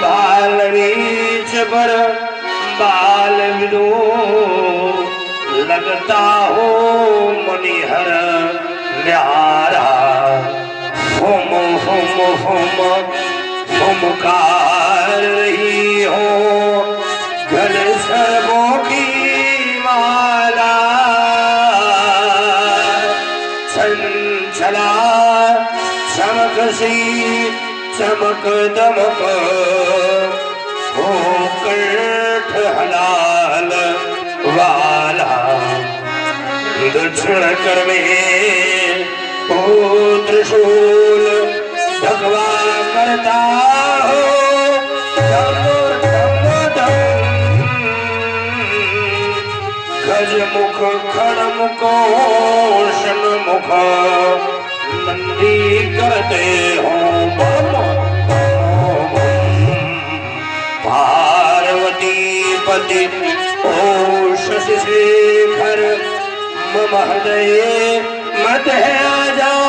बालरीच पर बाल विदो लगता हो मणिहर न्यारा होम होम होम होमकार रही हो घर सर्वों की माला चंचला चमकसी चमक दमक हो कंठ हलाल वाला दक्षिण कर में हो त्रिशूल भगवा करता हो धम धम धम गज मुख खड़ मुख शन मुख नंदी करते हो बम पार्वती पति ओ शशि शेखर मम हृदय मत है आ जाओ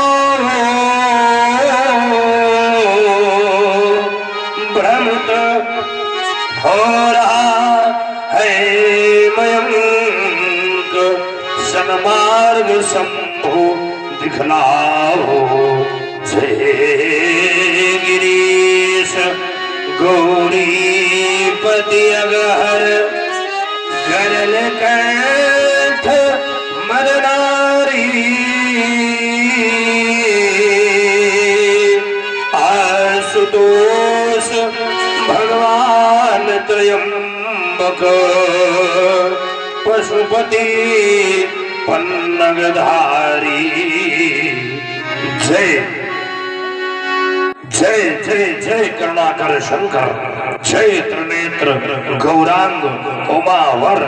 भ्रमित हो रहा है मयंक सन्मार्ग शंभु दिखलाओ जय गिरीश गौरीपति अगहर गरल कंठ मरनारी आशुतोष भगवान त्रयंबक पशुपति पन्नगधारी जय जय जय जय करुणाकर शंकर जय त्रिनेत्र गौरांग उमावर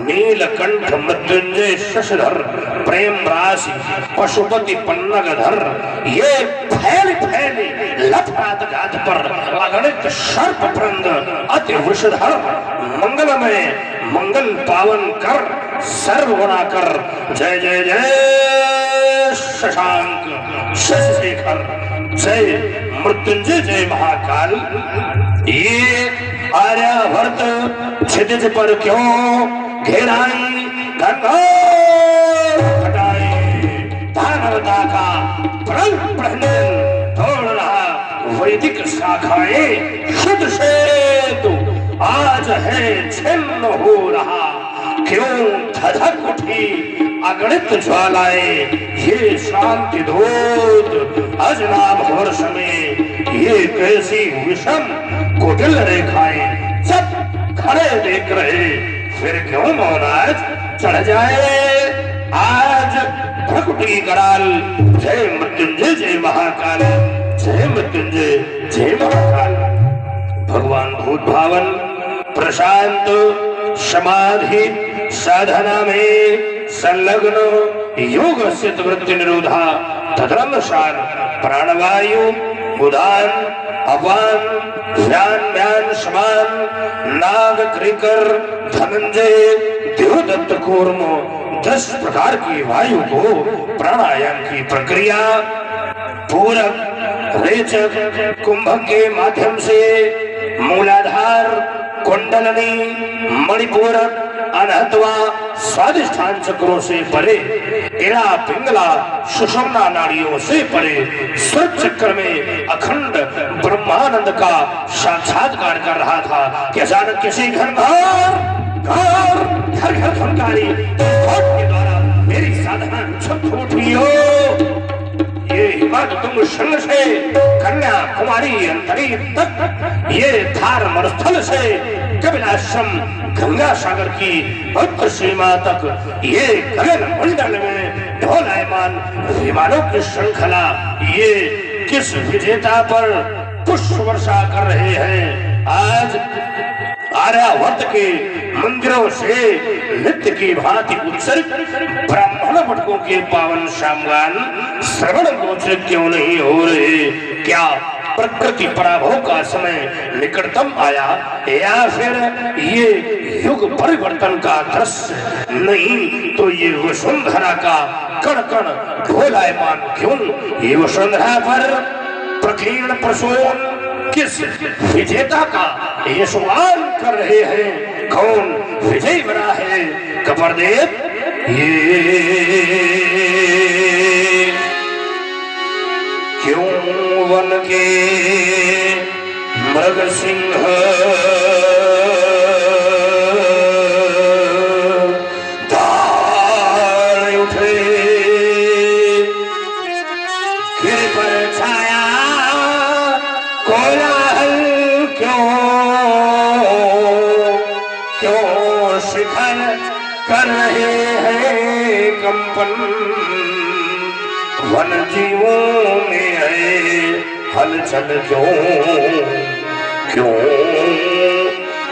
नीलकंठ मृत्युंजय शशधर प्रेम राशि पशुपति पन्नगधर ये फैल फैले लफात गात पर अगणित सर्प प्रंद अति विषधर मंगलमय मंगल पावन कर सर्व गुणा कर जय जय जय शशांक शशिशेखर जय मृत्युंजय जय महाकाल। ये आर्यावर्त क्षितिज पर क्यों घेराई गंगा हटाई दानवता का प्रण तोड़ रहा वैदिक शाखाएं शुद्ध सेतु आज है छिन्न हो रहा क्यों धधक उठी अगणित ज्वालाएं ये शांति धूत अजनाब वर्ष में ये कैसी विषम कुटिल रेखाएं सब खड़े देख रहे फिर क्यों मौनाज चढ़ जाए आज भ्रकुटी कराल जय मृत्युंजय जय महाकाल जय मृत्युंजय जय महाकाल। भगवान भूत भावन प्रशांत समाधि साधना में संलग्न योग सिद्ध वृत्ति निरोधा तदनुसार प्राणवायु उदान अपान ध्यान म्यान समान नाग क्रिकर धनंजय देवदत्त कूर्म 10 प्रकार की वायु को प्राणायाम की प्रक्रिया पूरक रेचक कुंभक के माध्यम से मूलाधार कुंडलनी मणिपूरक अनहत्वा स्वादिष्ठान चक्रों से परे इड़ा पिंगला सुषुम्ना नाड़ियों से परे स्वर्ग चक्र में अखंड ब्रह्मानंद का साक्षात्कार कर रहा था कि अचानक किसी घर घर धनकारी के द्वारा मेरी साधना छुप उठी हो। ये हिमाद तुम संग से कन्या कुमारी अंतरी तक ये धार मरुस्थल से कपिलाश्रम गंगा सागर की भक्त सीमा तक ये गगन मंडल में ढोलायमान विमानों की श्रृंखला ये किस विजेता पर पुष्प वर्षा कर रहे हैं। आज आर्यावर्त के मंदिरों से नित्य की भांति उत्सर्ग ब्राह्मण भटकों के पावन शामगान श्रवण गोचर क्यों नहीं हो रहे? क्या प्रकृति पराभव का समय निकटतम आया, या फिर ये युग परिवर्तन का दृश्य, नहीं तो ये वसुंधरा का कण कण ढोलायमान क्यों? ये वसुंधरा पर प्रकीर्ण प्रसून किस विजेता का यशगान कर रहे हैं? कौन विजय बना है? कपर्देव ये क्यों वन के मृग सिंह दाल उठे, गिर पर छाया कोलाहल क्यों, क्यों शिखर कर रहे हैं कंपन? वन जीवों में है हलचल क्यों, क्यों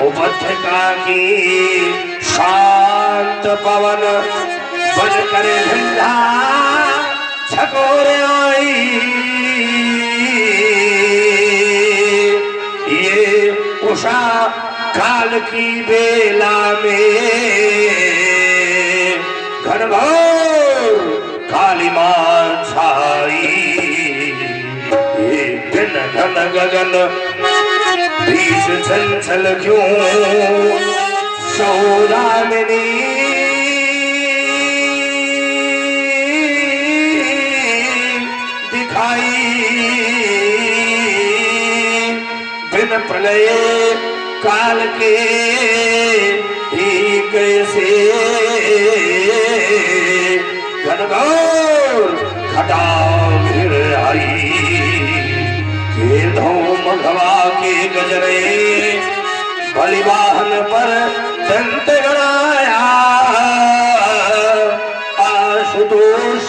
उपत्यका की शांत पवन बजकर झंडा झकोरे आई? ये उषा काल की बेला में घनघोर कालिमा छाई, ये दिन घन गगन बीच चंचल क्यों? सौदामिनी दिखाई, बिन प्रलय काल के ही कैसे घनघोर घटा घिर आई? के धूम घवा के गजरे बलिवाहन पर दंत गड़ाया, आशुतोष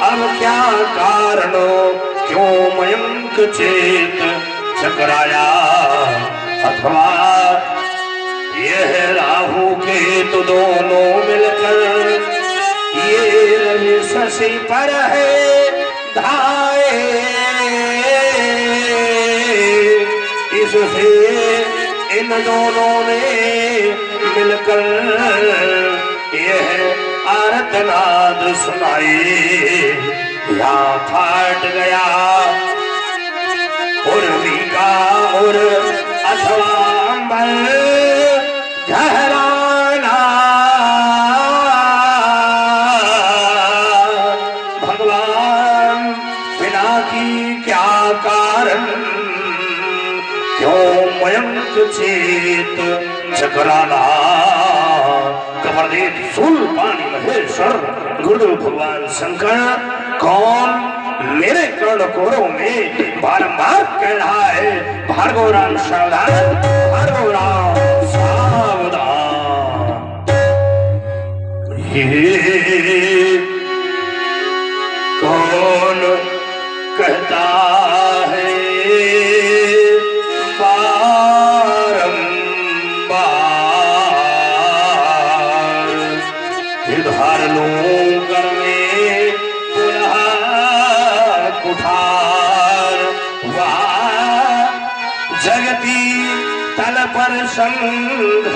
अब क्या कारणो, क्यों मयंक चेत चकराया? अथवा यह राहु केतु दोनों मिलकर ये रवि शशि पर है धाये, इससे इन दोनों ने मिलकर यह आर्तनाद सुनाए। या फाट गया उर्वी का और अथवा अंबर झहराना, भगवान बिना की क्या कारण, क्यों मयंक चेत चकराना? कपर्देव शूलपाणि महेश्वर गुरुदेव भगवान शंकर कौन मेरे कर्णकोरों में बारंबार कह रहा है, भार्गव राम सावधान, भार्गव राम सावधान। ये कौन कहता है धार लूं कर में पुनः कुठार, वाह जगती तल पर संघर्ष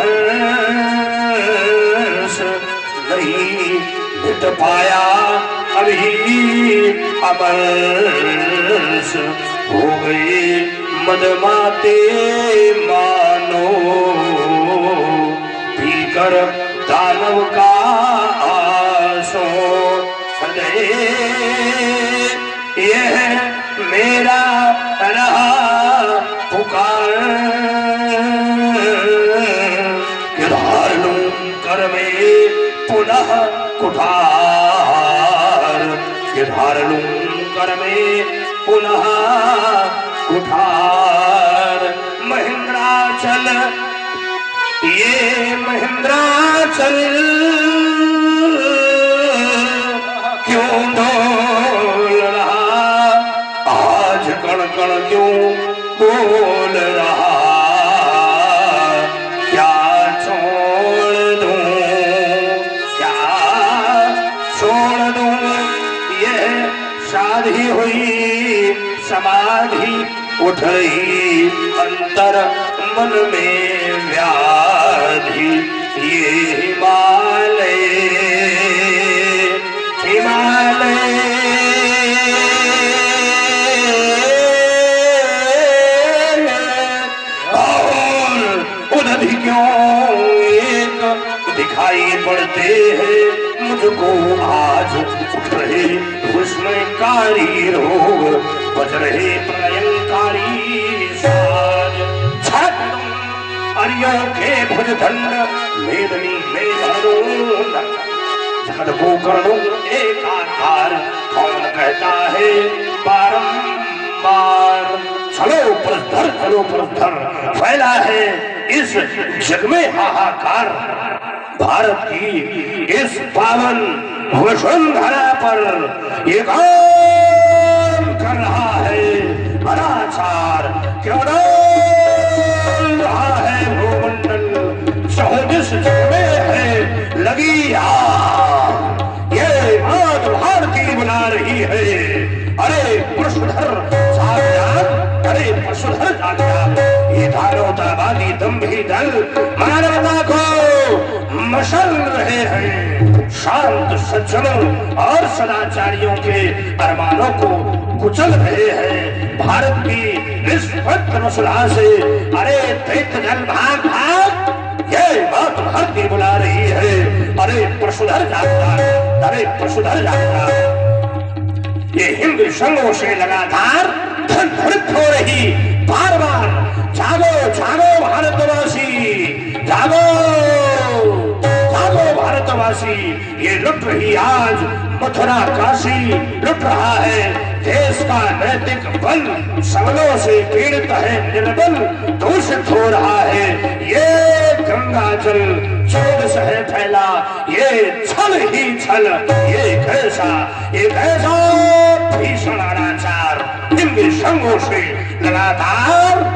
नहीं मिट पाया अभी अमरस, हो गए मदमाते मानो भीकर दानव का आसो हृदय, यह मेरा रहा पुकार, गिरार लूं कर में पुनः कुठार, गिरार लूं कर में पुनः कुठार। महेंद्राचल ये महेंद्राचल क्यों डोल रहा, आज कण कण क्यों बोल रहा? क्या छोड़ दूं, क्या छोड़ दूं ये शादी हुई समाधि उठई अंतर मन में व्याधि ये हिमालय हिमालय और उधर क्यों एक दिखाई पड़ते हैं मुझको आज उठ रहे विस्मयकारी रोग बज रहे प्रलयंकारी साज अरियों के भुजदंड मेदनी में भरूं जगत को करूं एकाकार कौन कहता है बारंबार चलो प्रधर फैला है इस जग में हाहाकार भारत की इस पावन वसुंधरा पर ये कौन कर रहा है अनाचार क्यों डोल रहा है भूमंडल चौबीस जग में है लगी आग ये मात भारती बुला रही है अरे पशुधर अरे पशुधर ये धारोतावादी दंभी दल मानवता को मशल रहे हैं शांत सज्जनों और सदाचारियों के अरमानों को कुचल रहे हैं भारत की निष्पक्ष मसला से अरे दैत्य दल भाग भाग ये बात भारती बुला रही है अरे पशुधर जागता अरे पशुधर जागता ये हिंद संघों से लगातार धनधृत हो रही बार बार जागो जागो भारतवासी जागो जागो भारतवासी ये लुट रही आज मथुरा काशी लुट रहा है देश का नैतिक बल सबलों से पीड़ित है निर्बल दूषित हो रहा है ये गंगा जल चोर से है फैला ये छल ही छल ये कैसा भीषण अनाचार हिंदी संघों से लगातार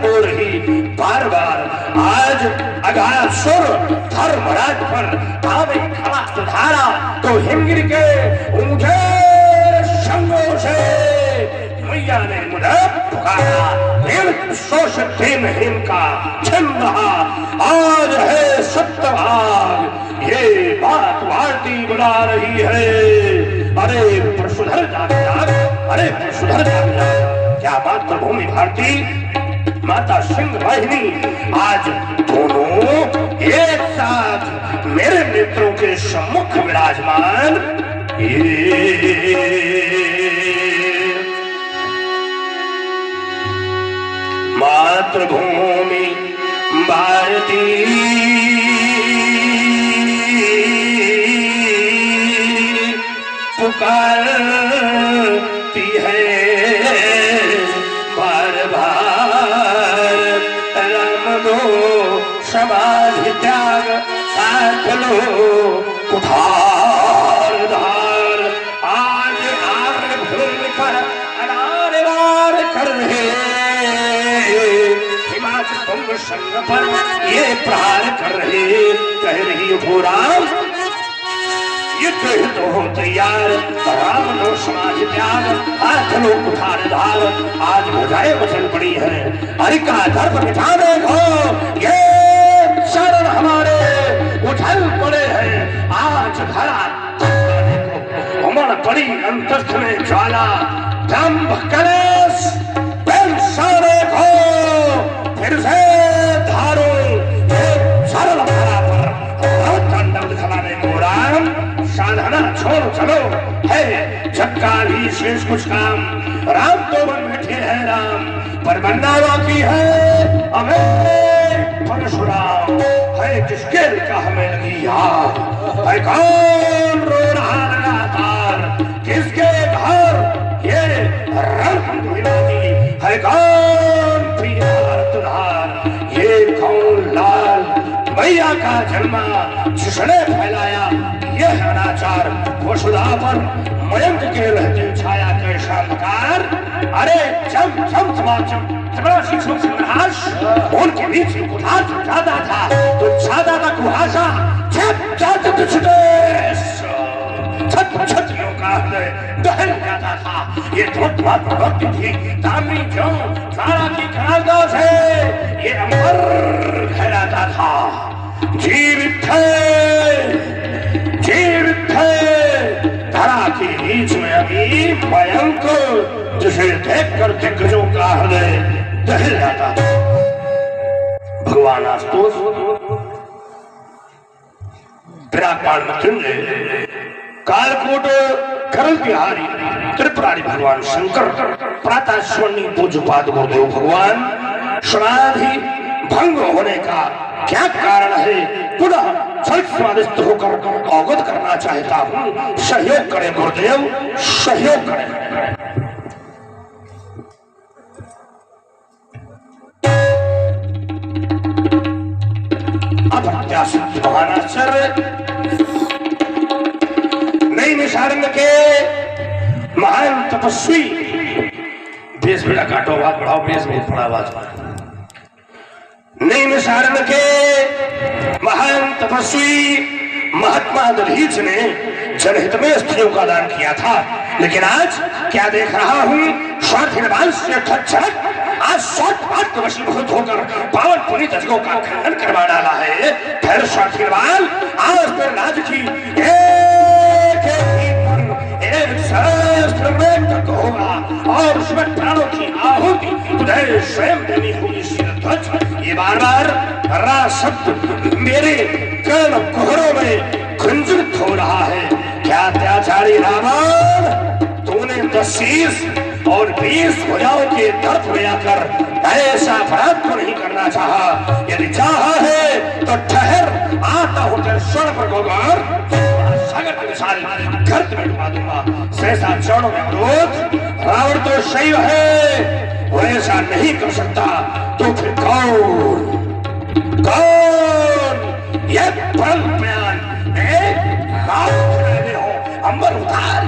हो रही बार बार आज अगाध सुर धर्मराज पर आवे खड़ा सुधारा तो हिंगिर के ऊंचे संघों से मैया ने मुझे पुकारा शोषित दिन का छिन रहा आज है सत्यभाग ये बात भारती बुला रही है अरे पशुधर जाग अरे पशुधर जाग क्या बात प्रभूमि भारती माता सिंह वाहिनी आज दोनों एक साथ मेरे नेत्रों के सम्मुख विराजमान मातृभूमि भारती पुकारती है बार बार राम दो समाधि त्याग साथ लो कुठार धार आज आग भूल कर अनार वार कर रहे हिमाचल तुम संग पर ये प्रहार कर रहे कह रही हो राम युद्ध तो हो तैयार राम लो समाधि त्याग हाथ लो कुठार धार आज भुजाएं मचल पड़ी है हरि का धर्म मिटाने को ये शरण हमारे उछल पड़े हैं आज धरा को उमड़ पड़ी अंतस्थ में ज्वाला दंभ कलेश पेंसाने को फिर से धारो सरल भरा पर तांडव दिखलाने को राम साधना छोड़ चलो है जबका भी शेष कुछ काम राम तो बन बैठे हैं राम पर बनना बाकी है हमें परशुराम है किसके का हमें लगी याद है कौन रो रहा लगातार किसके घर ये रण है कौन प्रिय तुधार ये कौन लाल मैया का जन्मा जिसने फैलाया यह अनाचार वसुधा पर मयंक के रहते छाया के शांतकार अरे चम चम चमाचम उनके बीच कुठार जो ज्यादा था तो ज्यादा था कुहासा क्षत्रियों का हृदय दहल जाता था। ये धोतमात्र भक्ति थी दामिनी क्यों तारा की करारदा से ये अंबर कहलाता था। जीवित धरा के बीच में अभी भयंकर जिसे देखकर दिग्गजों का हृदय दहल जाता था। भगवान आशुतोष विराटपाल मृत्युंजय कालकोट करल बिहारी त्रिपुरारी भगवान शंकर प्रातः स्वर्णी पूज्यपाद गुरुदेव भगवान समाधि भंग होने का क्या कारण है पुनः स्वादिष्ट होकर अवगत करना चाहता हूँ। सहयोग करें गुरुदेव, सहयोग करें। अब अत्याशक्त महान आश्चर्य नैमिषारण्य के महान तपस्वी बेस बेटा काटो आवाज बढ़ाओ, बेस बहुत बड़ा आवाज। नैमिषारण्य के महान तपस्वी महात्मा दधीच ने जनहित में स्त्रियों का दान किया था, लेकिन आज क्या देख रहा हूँ स्वार्थीवान से आज स्वार्थ वशीभूत होकर पावन पुनीत अजगों का खंडन करवा डाला है। फिर स्वार्थीवान आज फिर राज की एक सहस्त्र में तक होगा और उसमें प्राणों की आहुति तुझे स्वयं देनी होगी। ध्वज ये बार बार शब्द मेरे कर्म कुहरों में गुंजित हो रहा है। क्या अत्याचारी रावण, तूने 10 शीश और 20 भुजाओं के दर्द में आकर ऐसा अपराध को नहीं करना चाहा। यदि चाहा है तो ठहर, आता हूं तेरे स्वर्ण पर गोगर सागर के विशाल गर्त में डुबा दूंगा। सहसा चरणों में अनुरोध, रावण तो शैव है, वो ऐसा नहीं कर सकता तो फिर कौन ये बल बयान अंबर उतार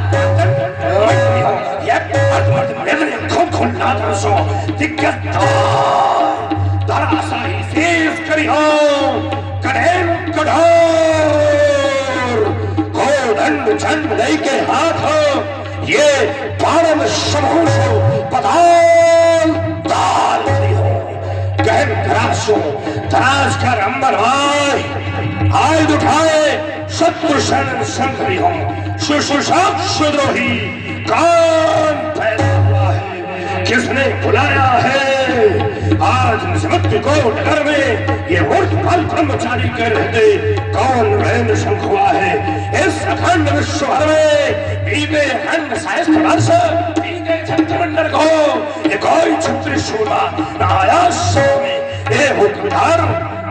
खुद खुलना दरसो दिक्कत धराशाही शेष करी हो कठोर गोदंड झंड दई के हाथ हो ये पारम समूह से पताल ताल हो गहन तराशो तराश कर अंबर आयुध उठाए शत्रु शरण संकरी हो सुशाक सुद्रोही कौन पैदा हुआ है, किसने बुलाया है आज मृत्यु को नगर में ये मूर्तिपाल ब्रह्मचारी के रहते कौन रैन शंख हुआ है। इस अखंड विश्व भर में बीते अखंड सहस्त्र वर्ष बीते छत्रमंडल को ये कोई छत्री शूरमा न आया में ये हुक्मदार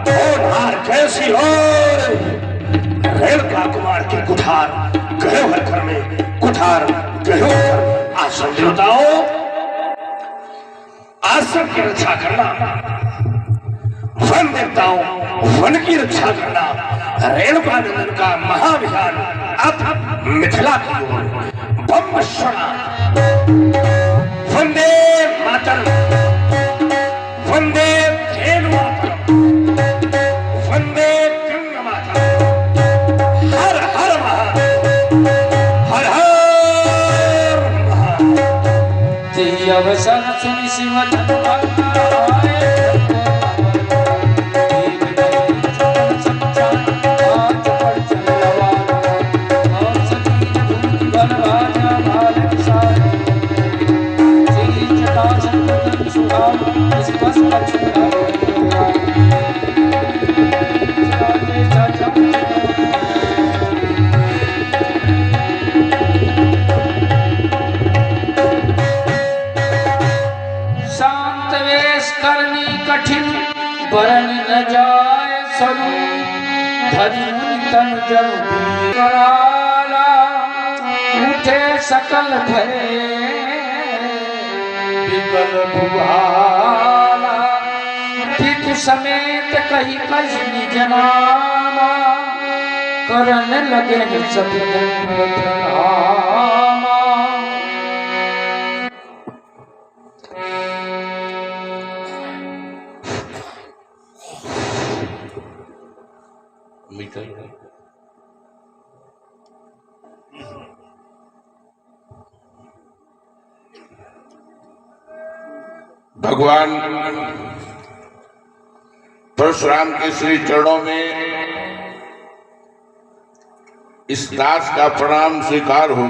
होनहार कैसी हो। रेणुका कुमार की कुठार गयो है घर में, कुठार गयो घर। आश्रम देवताओं आश्रम की रक्षा करना, वन देवताओं वन की रक्षा करना, रेणुका नंदन का महाभियान अब मिथिला की ओर। बम स्वरा वंदे मातरम, वंदे धेनु मातरम, वंदे गंगा मातरम, हर हर महादेव, हर हर महादेव। अवसन सुनि शिव शांत वेश करनी कठिन बरन न जाए सरू धरी तन जन कराला उठे सकल भय विकल भुभाला पितु समेत कही कही जनामा करन लगे सब प्रणामा। मीटर भगवान परशुराम के श्री चरणों में इस दास का प्रणाम स्वीकार हो।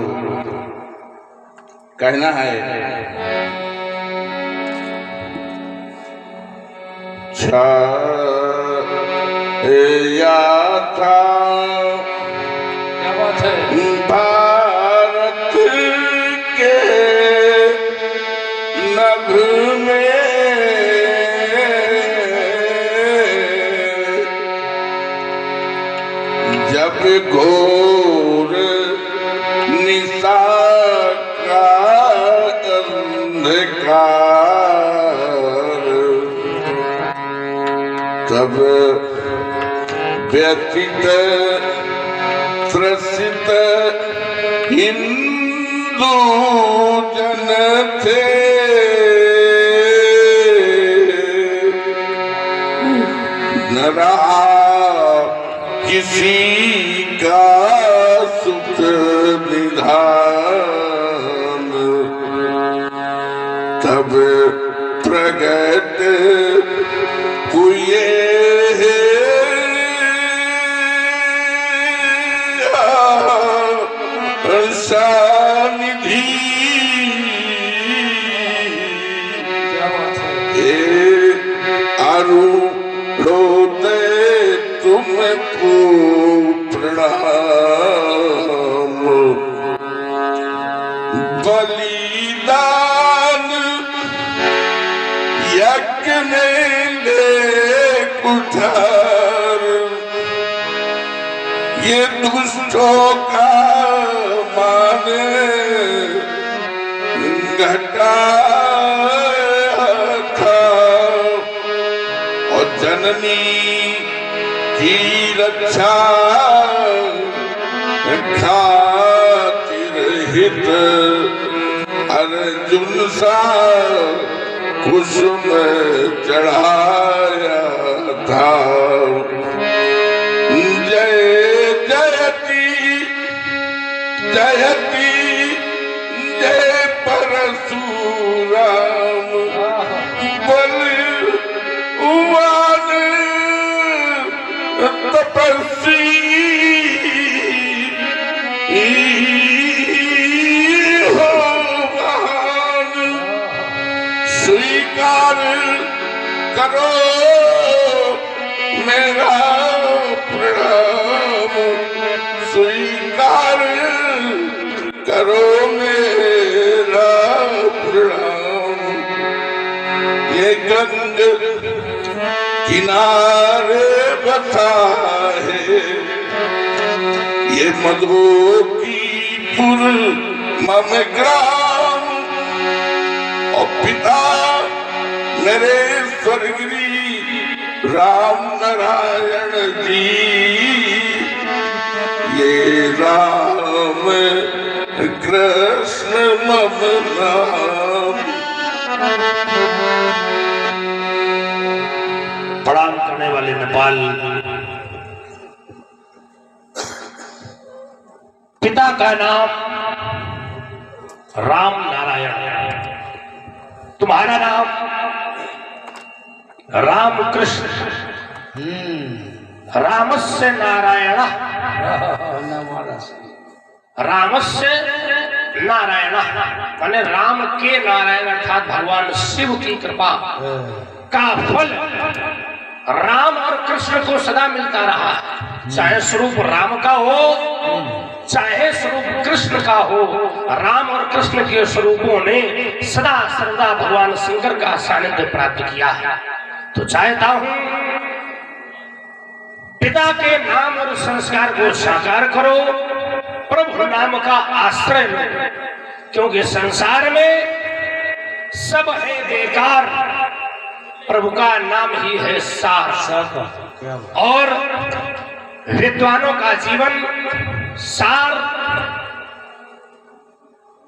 कहना है छाया था क्या बात है। भारत के नभ में जब घोर निशा का अंधकार तब व्यथित त्रसित हिंदू जन थे न रहा किसी का सुख निधान तब प्रगट हुए निधि अरुणोदय तुमको प्रणाम बलिदान यज्ञ में ले कुठार ये दुष्टों का माने घटाया था और जननी की रक्षा खातिर हित अर्जुन सा कुसुम चढ़ाया था। जय जयती जयती जय परशुराम बलवान तपस्वी हो महान स्वीकार करो मेरा प्रणाम स्वीकार करो मेरा प्रणाम। ये गंग किनारे बसा है ये मधुकीपुर मम ग्राम और पिता मेरे स्वर्गीय राम नारायण जी ये राम कृष्ण मम नाम। प्रणाम करने वाले नेपाल पिता का नाम राम नारायण, तुम्हारा नाम राम कृष्ण। रामस्य नारायण रामस्य नारायण माने राम के नारायण अर्थात भगवान शिव की कृपा का फल राम और कृष्ण को सदा मिलता रहा, चाहे स्वरूप राम का हो चाहे स्वरूप कृष्ण का हो। राम और कृष्ण के स्वरूपों ने सदा सर्वदा भगवान शंकर का सानिध्य प्राप्त किया है। तो चाहता हूं पिता के नाम और संस्कार को साकार करो, प्रभु नाम का आश्रय लो, क्योंकि संसार में सब है बेकार, प्रभु का नाम ही है सार। और विद्वानों का जीवन सार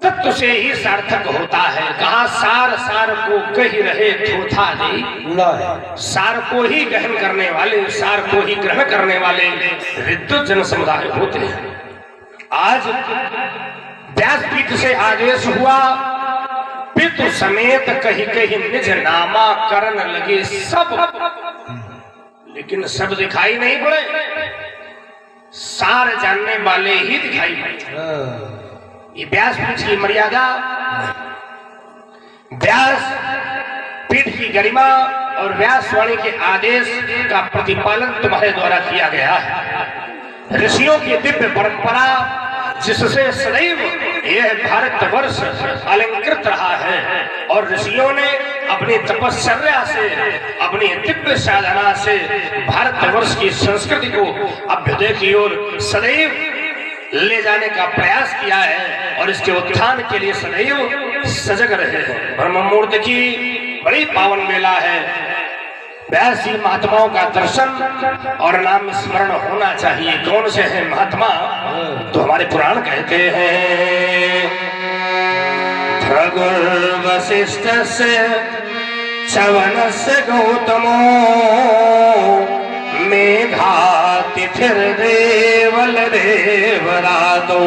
तत्व से ही सार्थक होता है। कहा सार सार को कही रहे थोथा नहीं, सार को ही ग्रहण करने वाले, सार को ही ग्रहण करने वाले विद्वत जन समुदाय होते हैं। आज व्यासपीठ से आदेश हुआ पितु समेत कही कही निज नामा करन लगे सब, लेकिन सब दिखाई नहीं पड़े, सार जानने वाले ही दिखाई पड़े। ये व्यासपीठ की मर्यादा, व्यास पीठ की गरिमा और व्यासवाणी के आदेश का प्रतिपालन तुम्हारे द्वारा किया गया है। ऋषियों की दिव्य परंपरा जिससे सदैव यह भारतवर्ष अलंकृत रहा है, और ऋषियों ने अपनी तपश्चर्या से, अपनी दिव्य साधना से भारतवर्ष की संस्कृति को अभ्युदय की ओर सदैव ले जाने का प्रयास किया है, और इसके उत्थान के लिए सदैव सजग रहे हैं। ब्रह्म मुहूर्त की बड़ी पावन मेला है। व्यास जी महात्माओं का दर्शन और नाम स्मरण होना चाहिए। कौन से हैं महात्मा? तो हमारे पुराण कहते हैं, भृगु वशिष्ठ से च्यवन से गौतमो मेघातिथिर देवल देवरातो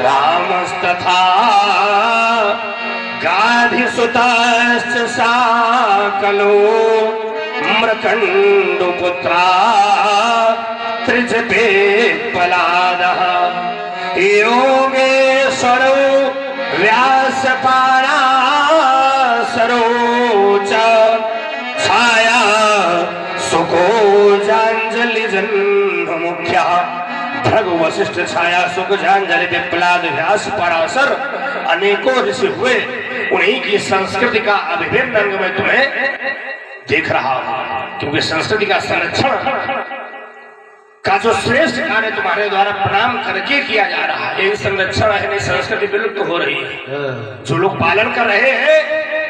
रामस्तथा गाधिसुताश्च साकलो मृकण्डुपुत्रा त्रिजते पलादः योगेश्वरो व्यासपाराशरो च छाया सुको जांजलि जन्ममुख्यः भृगु वशिष्ठ छाया सुख जांजलि पिप्पलाद व्यास पराशर अनेकों ऋषि हुए। उन्हीं की संस्कृति का अभिन्न अंग में तुम्हें देख रहा हूं, क्योंकि संस्कृति का संरक्षण का जो श्रेष्ठ कार्य तुम्हारे द्वारा प्रणाम करके किया जा रहा है, यही संरक्षण है। नहीं संस्कृति विलुप्त हो रही है। जो लोग पालन कर रहे हैं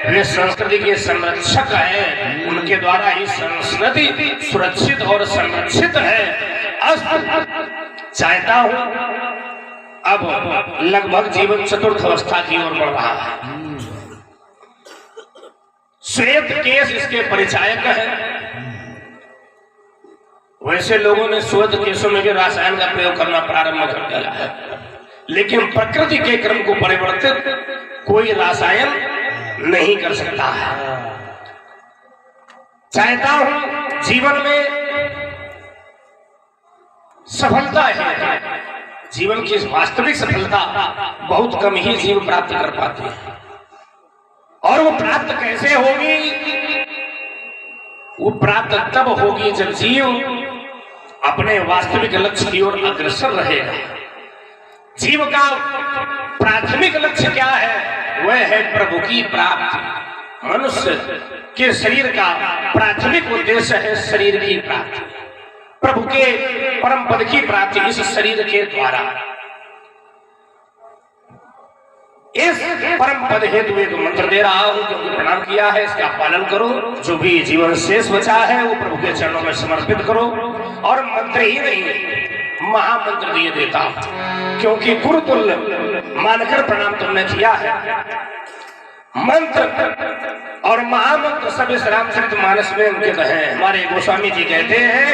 वे संस्कृति के संरक्षक हैं, उनके द्वारा ही संस्कृति सुरक्षित और संरक्षित है। चाहता हूं अब लगभग जीवन चतुर्थ अवस्था की ओर बढ़ रहा है। श्वेत केश इसके परिचायक है। वैसे लोगों ने श्वेत केशों में भी रसायन का प्रयोग करना प्रारंभ कर दिया है, लेकिन प्रकृति के क्रम को परिवर्तित कोई रसायन नहीं कर सकता है। चाहता हूं जीवन में सफलता है, जीवन की वास्तविक सफलता बहुत कम ही जीव प्राप्त कर पाते हैं। और वो प्राप्त कैसे होगी? वो प्राप्त तब होगी जब जीव अपने वास्तविक लक्ष्य की ओर अग्रसर रहेगा। जीव का प्राथमिक लक्ष्य क्या है? वह है प्रभु की प्राप्ति। मनुष्य के शरीर का प्राथमिक उद्देश्य है शरीर की प्राप्ति, प्रभु के परम पद की प्राप्ति इस शरीर के द्वारा। इस परम पद हेतु एक मंत्र दे रहा हूं, क्योंकि प्रणाम किया है, इसका पालन करो। जो भी जीवन शेष बचा है वो प्रभु के चरणों में समर्पित करो। और मंत्र ही नहीं, महामंत्र दिए देता हूं, क्योंकि गुरुतुल्य मानकर प्रणाम तुमने किया है। मंत्र और महामंत्र सब इस रामचरित मानस में अंकित है। हमारे गोस्वामी जी कहते हैं,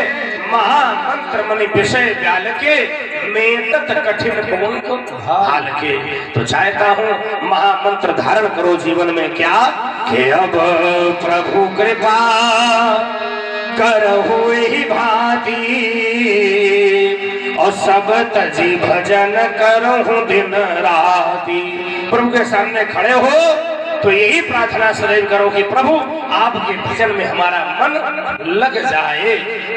महामंत्र मनि विषय व्याल के मेतत कठिन भुवन को हाल के। तो चाहता हूं महामंत्र धारण करो जीवन में। क्या कि अब प्रभु कृपा करहु ही भांति, और सब तजी भजन करहु दिन राति। प्रभु के सामने खड़े हो तो यही प्रार्थना सदैव करो कि प्रभु आपके भजन में हमारा मन लग जाए।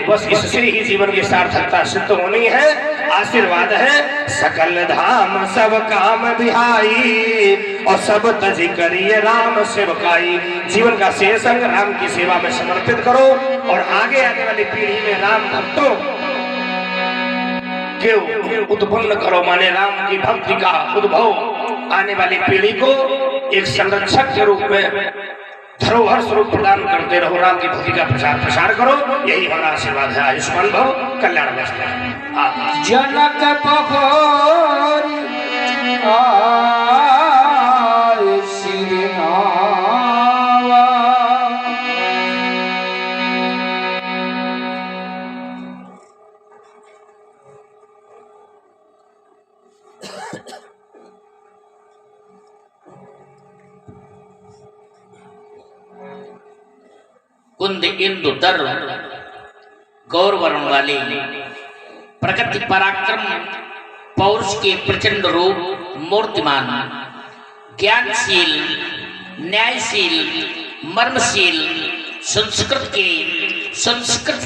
बस इससे ही जीवन की सार्थकता सिद्ध होनी है। आशीर्वाद है, सकल धाम सब काम बिहाई, और सब तज करिए राम सेवकाई। जीवन का शेष अंग राम की सेवा में समर्पित करो, और आगे आने वाली पीढ़ी में राम भक्तों के उत्पन्न करो। माने राम की भक्ति का उद्भव आने वाली पीढ़ी को एक संरक्षक के रूप में धरोहर स्वरूप प्रदान करते रहो। राम की भक्ति का प्रसार करो। यही हमारा आशीर्वाद है। आयुष्मान भव, कल्याण वस्तु। जनक पहोरी श्री नावा, कुंद इंदु दर गौर वर्ण वाले प्रगति पराक्रम पौरुष के प्रचंड रूप मूर्तिमान ज्ञानशील न्यायशील मर्मशील संस्कृत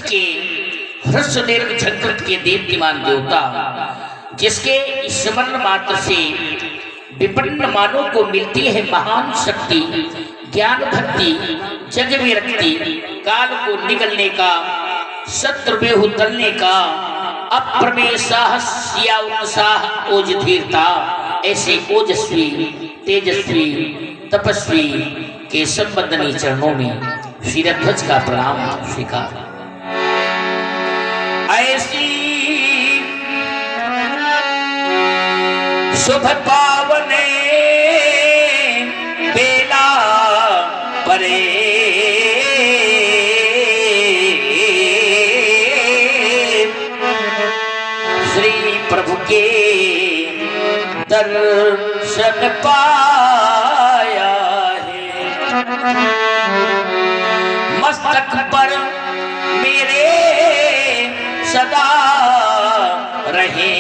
के ह्रस्व दीर्घ झंकृत के दीप्तिमान देवता जिसके स्मरण मात्र से विपन्न मानव को मिलती है महान शक्ति ज्ञान भक्ति जग विरक्ति काल को निगलने का शत्रु बेहू तलने का अप्रमेय साहस या उत्साह ओज धीरता ऐसे ओजस्वी तेजस्वी तपस्वी के संबंधनी चरणों में शिरध्वज का प्रणाम स्वीकार। ऐसी शुभ पावने बेला परे श्री प्रभु के दर्शन पाया है। मस्तक पर मेरे सदा रहे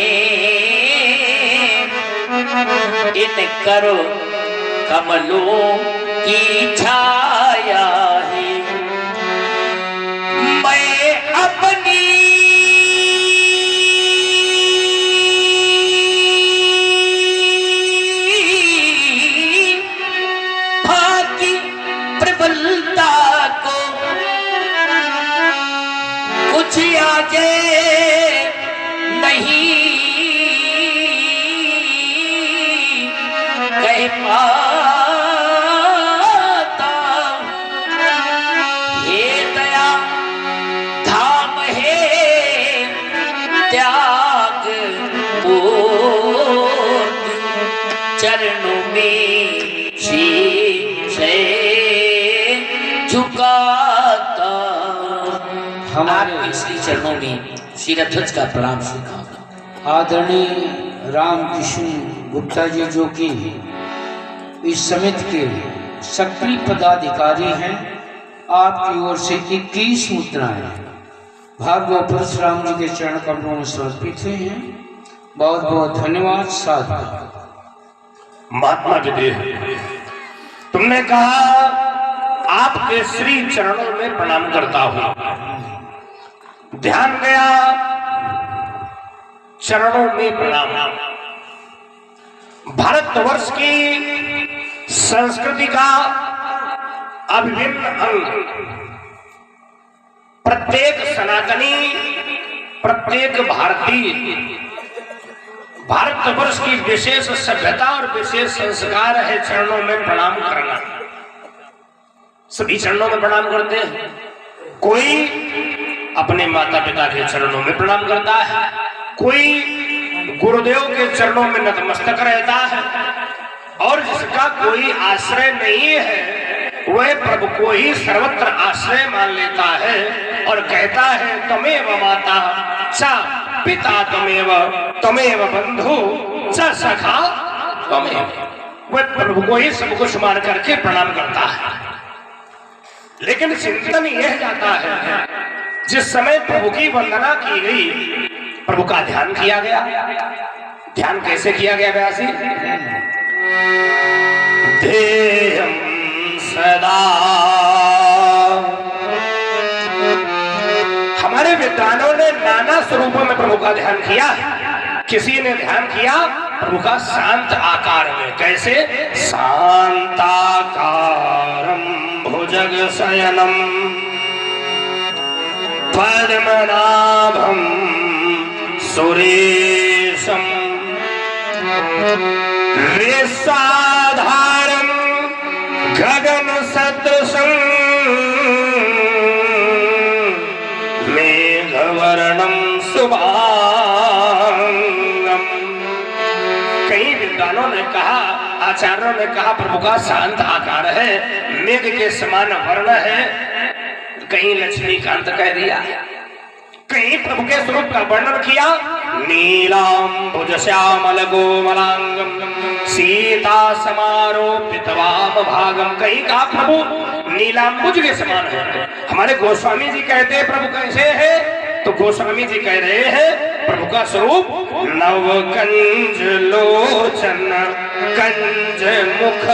इन करो कमलों की छाया है। मैं अपनी भाग्य प्रबलता को कुछ आगे नहीं कह पाता। हे दया धाम है त्याग पूर्ति चरणों में शीश झुकाता। हमारे श्री चरणों में शिरध्वज का प्रणाम स्वीकार। आदरणीय रामकृष्ण गुप्ता जी जो कि इस समिति के सक्रिय पदाधिकारी हैं, आपकी ओर से 21 मुद्राएं भागवत परशुराम जी के चरण कमलों में समर्पित हुई हैं। बहुत बहुत धन्यवाद। साधु महात्मा विदेह, तुमने कहा आपके श्री चरणों में प्रणाम करता हूं। ध्यान गया चरणों में प्रणाम। भारतवर्ष की संस्कृति का अभिन्न अंग, प्रत्येक सनातनी, प्रत्येक भारतीय भारतवर्ष की विशेष सभ्यता और विशेष संस्कार है चरणों में प्रणाम करना। सभी चरणों में प्रणाम करते हैं। कोई अपने माता पिता के चरणों में प्रणाम करता है, कोई गुरुदेव के चरणों में नतमस्तक रहता है, और जिसका कोई आश्रय नहीं है वह प्रभु को ही सर्वत्र आश्रय मान लेता है और कहता है तमेव माता च पिता तमेव तमेव बंधु च सखा तमेव। वह प्रभु को ही सब कुछ मान करके प्रणाम करता है। लेकिन चिंतन यह जाता है जिस समय प्रभु की वंदना की गई, प्रभु का ध्यान किया गया। ध्यान कैसे किया गया व्यासी? ध्येयं सदा। हमारे विद्वानों ने नाना स्वरूपों में प्रभु का ध्यान किया। किसी ने ध्यान किया प्रभु का शांत आकार में। कैसे? शांताकारं भुजग शयनम पद्मनाभं सुरेशम वृषाधारं गगन सदृशं मेघवर्णं शुभांगं। कई विद्वानों ने कहा, आचार्यों ने कहा प्रभु का शांत आकार है, मेघ के समान वर्ण है। कहीं लक्ष्मीकांत कह दिया, कहीं प्रभु के स्वरूप का वर्णन किया। नीलांबुज श्यामल गोमलांगम सीता समारोपित वाम भागम। कहीं कहा प्रभु नीलांबुज के समान है। हमारे गोस्वामी जी कहते हैं प्रभु कैसे है, तो गोस्वामी जी कह रहे हैं प्रभु का स्वरूप नव कंज लोचन कंज मुख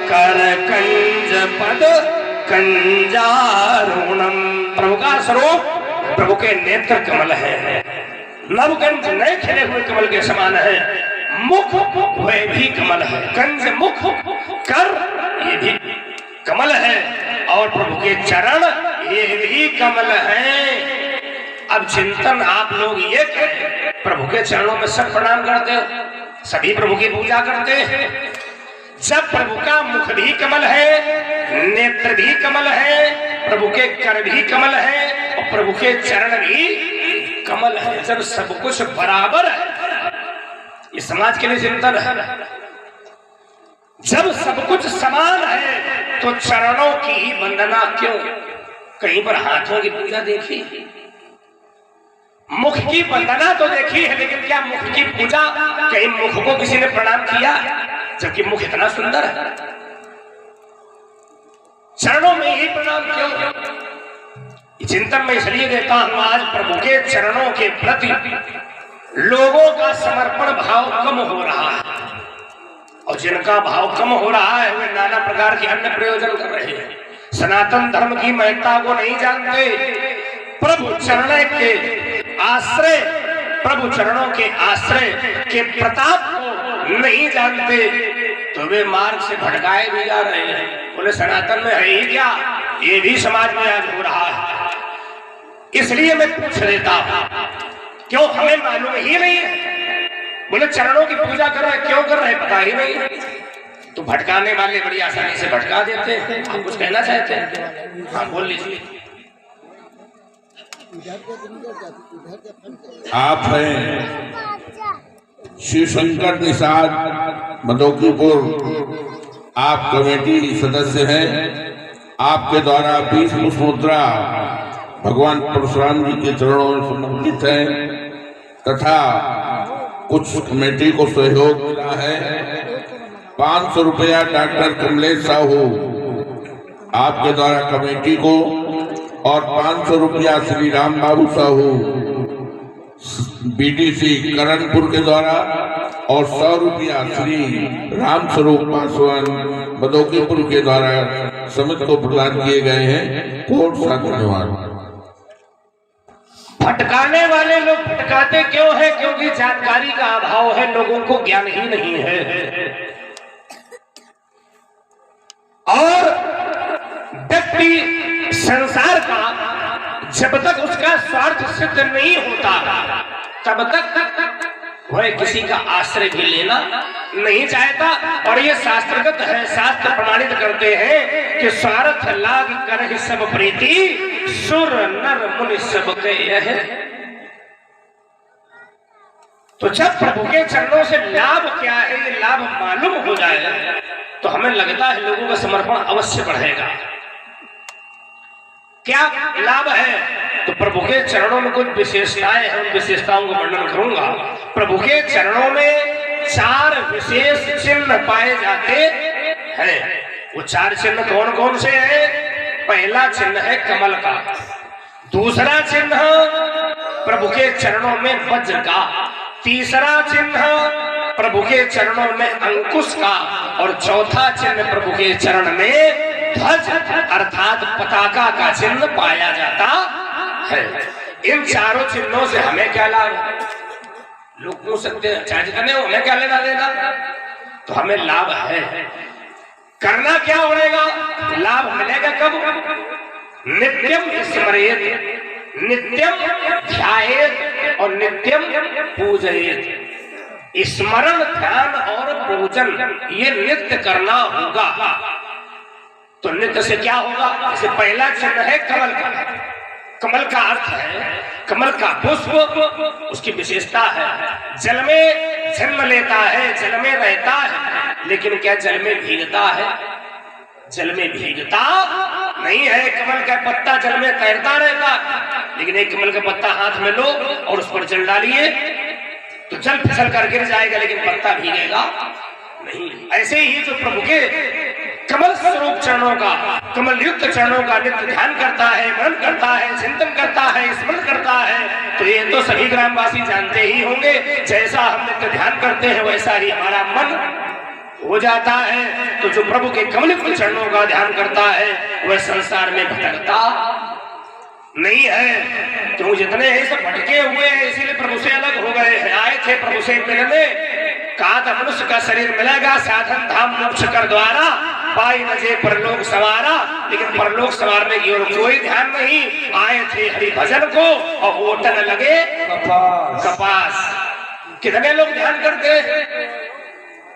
कर कंज पद कंजारुणम। प्रभु का स्वरूप, प्रभु के नेत्र कमल है, नवकंज नए खिले हुए कमल के समान है, मुख वह भी कमल है, कंज मुख कर ये भी कमल है, और प्रभु के चरण ये भी कमल है। अब चिंतन आप लोग ये करें, प्रभु के चरणों में सब प्रणाम करते हो, सभी प्रभु की पूजा करते हैं। जब प्रभु का मुख भी कमल है, नेत्र भी कमल है, प्रभु के कर भी कमल है, और प्रभु के चरण भी कमल है, जब सब कुछ बराबर है, ये समाज के लिए चिंतन है। जब सब कुछ समान है तो चरणों की ही वंदना क्यों? कहीं पर हाथों की पूजा देखी, मुख की वंदना तो देखी है, लेकिन क्या मुख की पूजा, कहीं मुख को किसी ने प्रणाम किया? जबकि मुख इतना सुंदर है, चरणों में ही प्रणाम क्यों? चिंतन में इसलिए देता हूं, आज प्रभु के चरणों के प्रति लोगों का समर्पण भाव कम हो रहा है, और जिनका भाव कम हो रहा है वे नाना प्रकार के अन्य प्रयोजन कर रहे हैं, सनातन धर्म की महत्ता को नहीं जानते, प्रभु चरण के आश्रय, प्रभु चरणों के आश्रय के प्रताप को नहीं जानते, तो वे मार्ग से भटकाए भी जा रहे हैं। बोले सनातन में है ही क्या? ये भी समाज में आज हो रहा है। इसलिए मैं पूछ लेता हूं, क्यों हमें मालूम ही नहीं है? बोले चरणों की पूजा कर रहे, क्यों कर रहे पता ही नहीं, तो भटकाने वाले बड़ी आसानी से भटका देते हैं। आप कुछ कहना चाहते हैं? हाँ बोल लीजिए। आप हैं शिव शंकर निषाद मधोकीपुर, आप कमेटी सदस्य हैं। आपके द्वारा 20 पुष्प मुद्रा भगवान परशुराम जी के चरणों में समर्पित है, तथा कुछ कमेटी को सहयोग मिला है। 500 रुपया डॉक्टर कमलेश साहू आपके द्वारा कमेटी को, और 500 रुपया श्री राम बाबू साहू बीटीसी करणपुर के द्वारा, और 100 रुपया श्री राम स्वरूप पासवान बदौकीपुर के द्वारा समिति को प्रदान किए गए हैं। कोट सा धन्यवाद। भटकाने वाले लोग भटकाते क्यों है? क्योंकि जानकारी का अभाव है, लोगों को ज्ञान ही नहीं है, और व्यक्ति संसार का जब तक उसका स्वार्थ सिद्ध नहीं होता तब तक वह किसी का आश्रय भी लेना नहीं चाहता। और ये शास्त्रगत है, शास्त्र प्रमाणित करते हैं कि स्वार्थ लाग कर ही सब प्रीति, सुर नर मुनि सब के यह। तो जब प्रभु के चरणों से लाभ क्या है ये लाभ मालूम हो जाए तो हमें लगता है लोगों का समर्पण अवश्य बढ़ेगा। क्या लाभ है? तो प्रभु के चरणों में कुछ विशेषताएं हैं, उन विशेषताओं का वर्णन करूंगा। प्रभु के चरणों में 4 विशेष चिन्ह पाए जाते हैं। वो 4 चिन्ह कौन कौन से हैं? पहला चिन्ह है कमल का, दूसरा चिन्ह प्रभु के चरणों में वज्र का, तीसरा चिन्ह प्रभु के चरणों में अंकुश का, और चौथा चिन्ह प्रभु के चरण में ध्वज अर्थात पताका का चिन्ह पाया जाता है। इन चारों चिन्हों से हमें क्या लाभ? लोग पूछ सकते हैं चार्ज करने हो, हमें क्या लेना देना? तो हमें लाभ है। करना क्या होगा? लाभ मिलेगा कब? नित्यम स्मरेत, नित्यम ध्यायेत और नित्यम पूजयेत। स्मरण, ध्यान और पूजन ये नित्य करना होगा। तो नित्य से क्या होगा? जैसे पहला चिन्ह है कमल का। कमल का अर्थ है, कमल का पुष्प, उसकी विशेषता है जल में जन्म लेता है, जल में रहता है, लेकिन क्या जल में भीगता है? जल में भीगता नहीं है। कमल का पत्ता जल में तैरता रहता, लेकिन एक कमल का पत्ता हाथ में लो और उस पर जल डालिए तो जल फिसल कर गिर जाएगा, लेकिन पत्ता भीगेगा नहीं। ऐसे ही जो प्रभु के कमल स्वरूप चरणों का कमल युक्त चरणों का नित्य ध्यान करता है, मनन करता है, चिंतन करता है, स्मरण करता है, तो ये तो सभी ग्रामवासी जानते ही होंगे। जैसा हम नित्य ध्यान करते हैं वैसा ही हमारा मन हो जाता है। तो जो प्रभु के कमल चरणों का ध्यान करता है वह संसार में भटकता नहीं है। क्यों जितने हैं सब भटके हुए हैं, इसीलिए प्रभु से अलग हो गए हैं। आए थे प्रभु से मिलने, कहा था मनुष्य का शरीर मिलेगा, साधन धाम मोक्ष कर द्वारा, पाई नजे परलोक सवारा, लेकिन परलोक संवारने की ओर कोई ध्यान नहीं। आए थे हरि भजन को और ओटन लगे कपास। कितने लोग ध्यान करते,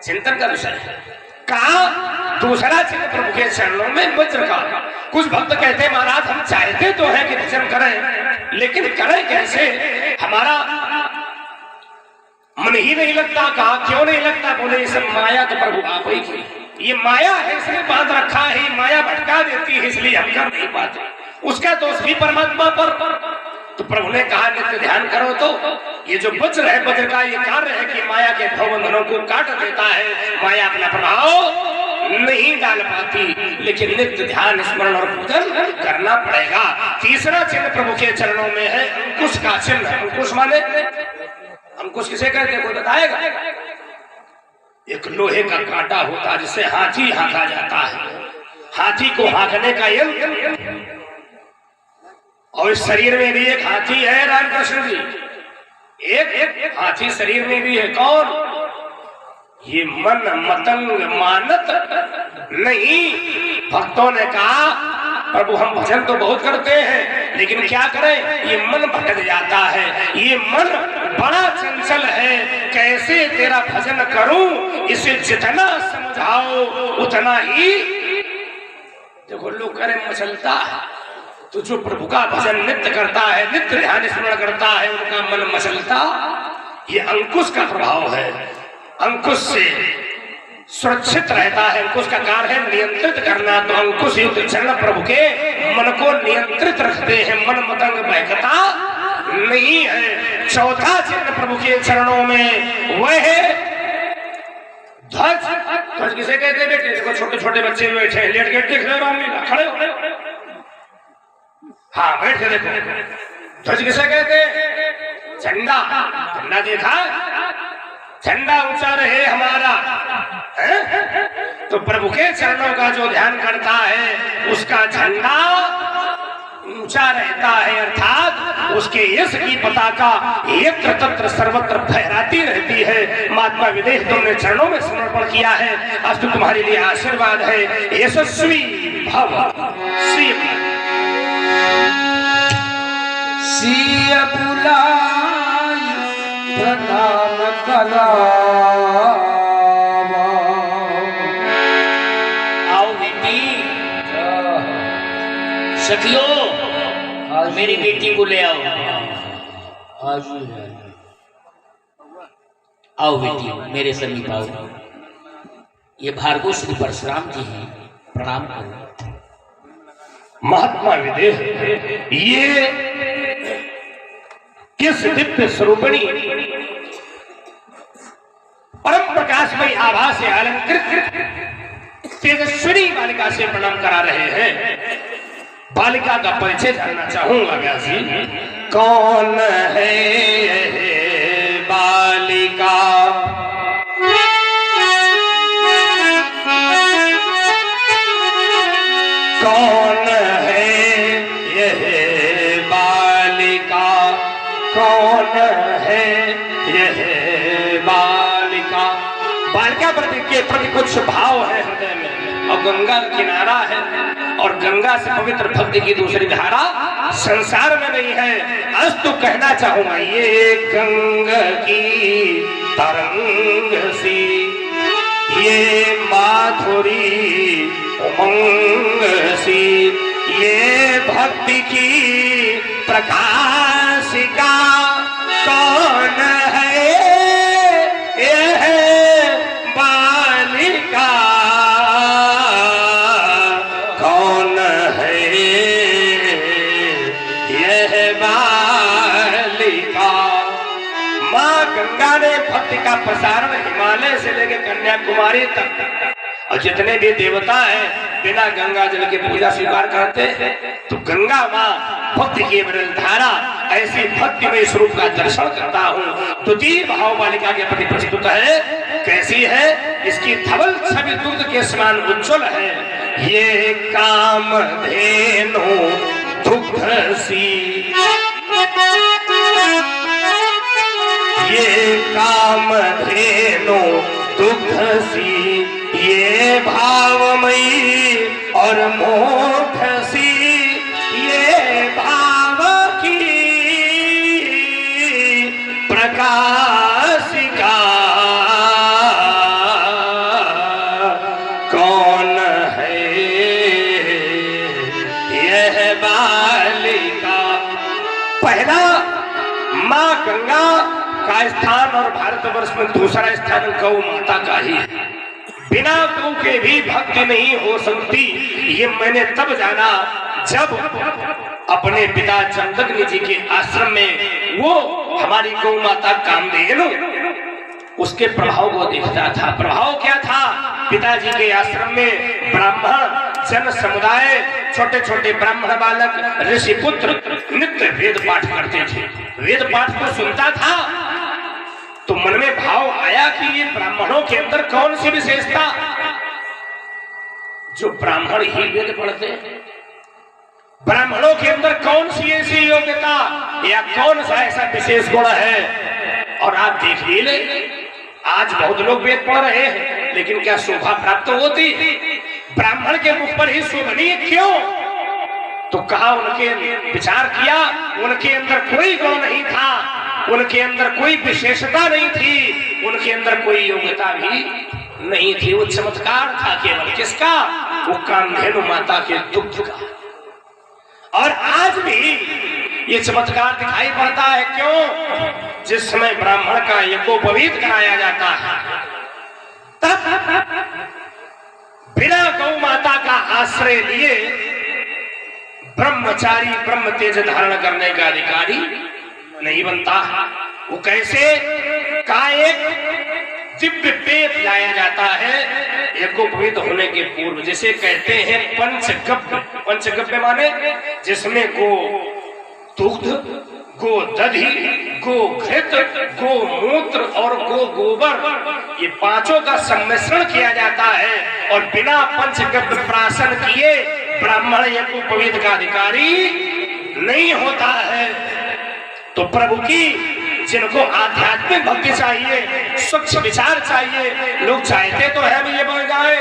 चिंतन का विषय कहा। दूसरा चिन्ह प्रभु के चरणों में वज्र का। कुछ भक्त कहते हैं महाराज हम चाहते तो है कि भजन करें, लेकिन करें कैसे, हमारा मन ही नहीं लगता। कहा क्यों नहीं लगता, बोले ये सब माया तो प्रभु आप ही की, ये माया है इसलिए बांध रखा है, माया भटका देती है इसलिए हम कर नहीं पाते। उसका दोष भी परमात्मा पर। तो प्रभु ने कहा नित्य ध्यान करो। तो ये जो वज्र है, वज्र का ये कार्य है कि माया के भवबंधनों को काट देता है, माया अपना प्रभाव नहीं डाल पाती, लेकिन नित्य ध्यान स्मरण और पूजन करना पड़ेगा। तीसरा चिन्ह प्रभु के चरणों में है अंकुश का चिन्ह। अंकुश माने, अंकुश किसे कहते हैं कोई बताएगा? एक लोहे का कांटा होता है जिससे हाथी हाँका जाता है, हाथी को हाँकने का यंत्र। और इस शरीर में भी एक हाथी है रामकृष्ण जी, एक हाथी शरीर में भी है। कौन? ये मन मतंग मानत नहीं। भक्तों ने कहा प्रभु हम भजन तो बहुत करते हैं, लेकिन क्या करें, ये मन भटक जाता है, ये मन बड़ा चंचल है, कैसे तेरा भजन करूं, इसे जितना समझाओ उतना ही। देखो लोग करें मचलता, तो जो प्रभु का भजन नित्य करता है, नित्य ध्यान स्मरण करता है, उनका मन मचलता, ये अंकुश का प्रभाव है। अंकुश से सुरक्षित रहता है। अंकुश का कार्य है नियंत्रित करना। तो अंकुश युक्त चरण प्रभु के मन को नियंत्रित रखते हैं, मन मतंग बहकता नहीं है। चौथा चिन्ह प्रभु के चरणों में वह है ध्वज। ध्वज किसे कहते हैं बेटे? देखो छोटे छोटे बच्चे बैठे हैं, लेट के देख रहे हो, खड़े हो, हाँ बैठ के देखो। ध्वज किसे कहते हैं? झंडा। झंडा देखा, झंडा ऊंचा रहे हमारा है? तो प्रभु के चरणों का जो ध्यान करता है उसका झंडा ऊंचा रहता है, अर्थात उसके यश की पताका यत्र तत्र सर्वत्र फहराती रहती है। महात्मा विदेह तुमने चरणों में समर्पण किया है, आज तो तुम्हारे लिए आशीर्वाद है। यशस्वी भव श्री सिय बुलाय प्रणाम करावा। आओ बेटी, सखियो मेरी बेटी को ले आओ। आओ बेटी मेरे समीप आओ। ये भार्गव श्री परशुराम जी हैं, प्रणाम करो। महात्मा विदेह ये किस दिव्य स्वरूपिणी परम प्रकाशमयी आभा से अलंकृत तेजस्विनी बालिका से प्रणाम करा रहे हैं। बालिका का परिचय जानना चाहूंगा व्यासी। कौन है बालिका? कौन है यह बालिका? कौन है यह बालिका? बालिका के प्रति कुछ भाव है हृदय में, और गंगा किनारा है, और गंगा से पवित्र भक्ति की दूसरी धारा संसार में नहीं है। आज तो कहना चाहूंगा ये गंगा की तरंग सी, ये माधुरी उमंग सी, ये भक्ति की प्रकाशिका। कौन है यह बालिका? कौन है यह बालिका? माँ गंगा ने भक्ति का प्रसारण हिमालय से लेकर कन्याकुमारी तक और जितने भी देवता हैं बिना गंगा जल के पूजा स्वीकार करते हैं। तो गंगा माँ भक्ति की अमृत धारा ऐसी भक्ति में स्वरूप का दर्शन करता हूँ। द्वितीय भाव बालिका के प्रति प्रस्तुत है। कैसी है? इसकी धवल छवि दूध के समान उज्जवल है। ये कामधेनु दुग्ध सी, ये कामधेनु दुग्ध सी, ये भावमयी और मोठ सी, ये भाव की प्रकाशिका कौन है यह बालिका। पहला माँ गंगा का स्थान और भारतवर्ष में दूसरा स्थान गौ माता का ही है। बिना गौ के भी भक्ति नहीं हो सकती। ये मैंने तब जाना जब अपने पिता चंदग्नि जी के आश्रम में वो हमारी गौ माता कामधेनु उसके प्रभाव को देखता था। प्रभाव क्या था? पिताजी के आश्रम में ब्राह्मण जन समुदाय, छोटे छोटे ब्राह्मण बालक, ऋषि पुत्र नित्य वेद पाठ करते थे। वेद पाठ को सुनता था तो मन में भाव आया कि ये ब्राह्मणों के अंदर कौन सी विशेषता जो ब्राह्मण ही वेद पढ़ते हैं, ब्राह्मणों के अंदर कौन सी ऐसी योग्यता या कौन सा ऐसा विशेष गुण है। और आप देख भी ले, आज बहुत लोग वेद पढ़ रहे हैं लेकिन क्या शोभा प्राप्त होती? ब्राह्मण के मुख पर ही शोभनीय क्यों? तो कहा उनके विचार किया, उनके अंदर कोई गुण नहीं था, उनके अंदर कोई विशेषता नहीं थी, उनके अंदर कोई योग्यता भी नहीं थी। वो चमत्कार था केवल किसका? वो कामधेनु माता के दुग्ध का। और आज भी ये चमत्कार दिखाई पड़ता है। क्यों? जिस समय ब्राह्मण का यज्ञोपवीत कराया जाता है तब बिना गौ माता का आश्रय लिए ब्रह्मचारी ब्रह्म तेज धारण करने का अधिकारी नहीं बनता। वो कैसे? का एक दिव्य पेट लाया जाता है यज्ञोपवीत होने के पूर्व, जिसे कहते हैं पंचगव्य। पंचगव्य माने जिसमें गो दुग्ध, गो दधि, गो घृत, गो मूत्र और गो गोबर, ये पांचों का सम्मिश्रण किया जाता है। और बिना पंचगव्य प्राशन किए ब्राह्मण यज्ञोपवीत का अधिकारी नहीं होता है। तो प्रभु की जिनको आध्यात्मिक भक्ति चाहिए, स्वच्छ विचार चाहिए, लोग चाहते तो है भी ये बन जाए,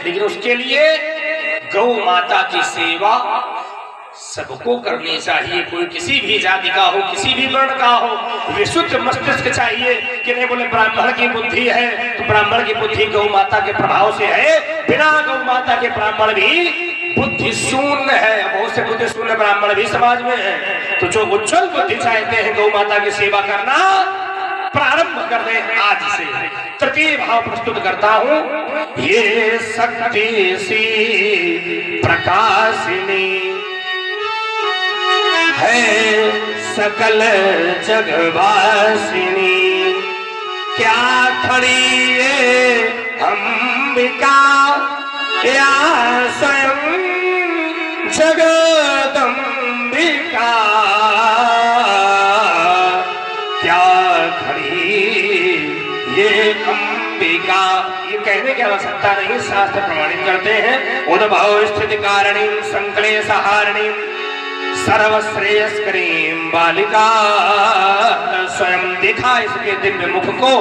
लेकिन उसके लिए गौ माता की सेवा सबको करनी चाहिए। कोई किसी भी जाति का हो, किसी भी वर्ण का हो, विशुद्ध मस्तिष्क चाहिए। कि नहीं बोले ब्राह्मण की बुद्धि है तो ब्राह्मण की बुद्धि गौ माता के प्रभाव से है, बिना गौ माता के ब्राह्मण भी बुद्धि शून्य है। बहुत से बुद्धि शून्य ब्राह्मण भी समाज में है। तो जो उज्जवल बुद्धि चाहते हैं गौ माता की सेवा करना, प्रारंभ कर दे आज से। तृतीय भाव प्रस्तुत करता हूं। ये शक्ति सी प्रकाशिनी है सकल जगवासिनी, क्या खड़ी ये अंबिका या स्वयं जगदम्बिका, क्या खड़ी ये अंबिका। ये कहने की आवश्यकता नहीं, शास्त्र प्रमाणित करते हैं। उद्भव स्थिति कारिणी संक्लेश हारिणी सर्वश्रेयस्करीं बालिका। स्वयं देखा इसके दिव्य मुख को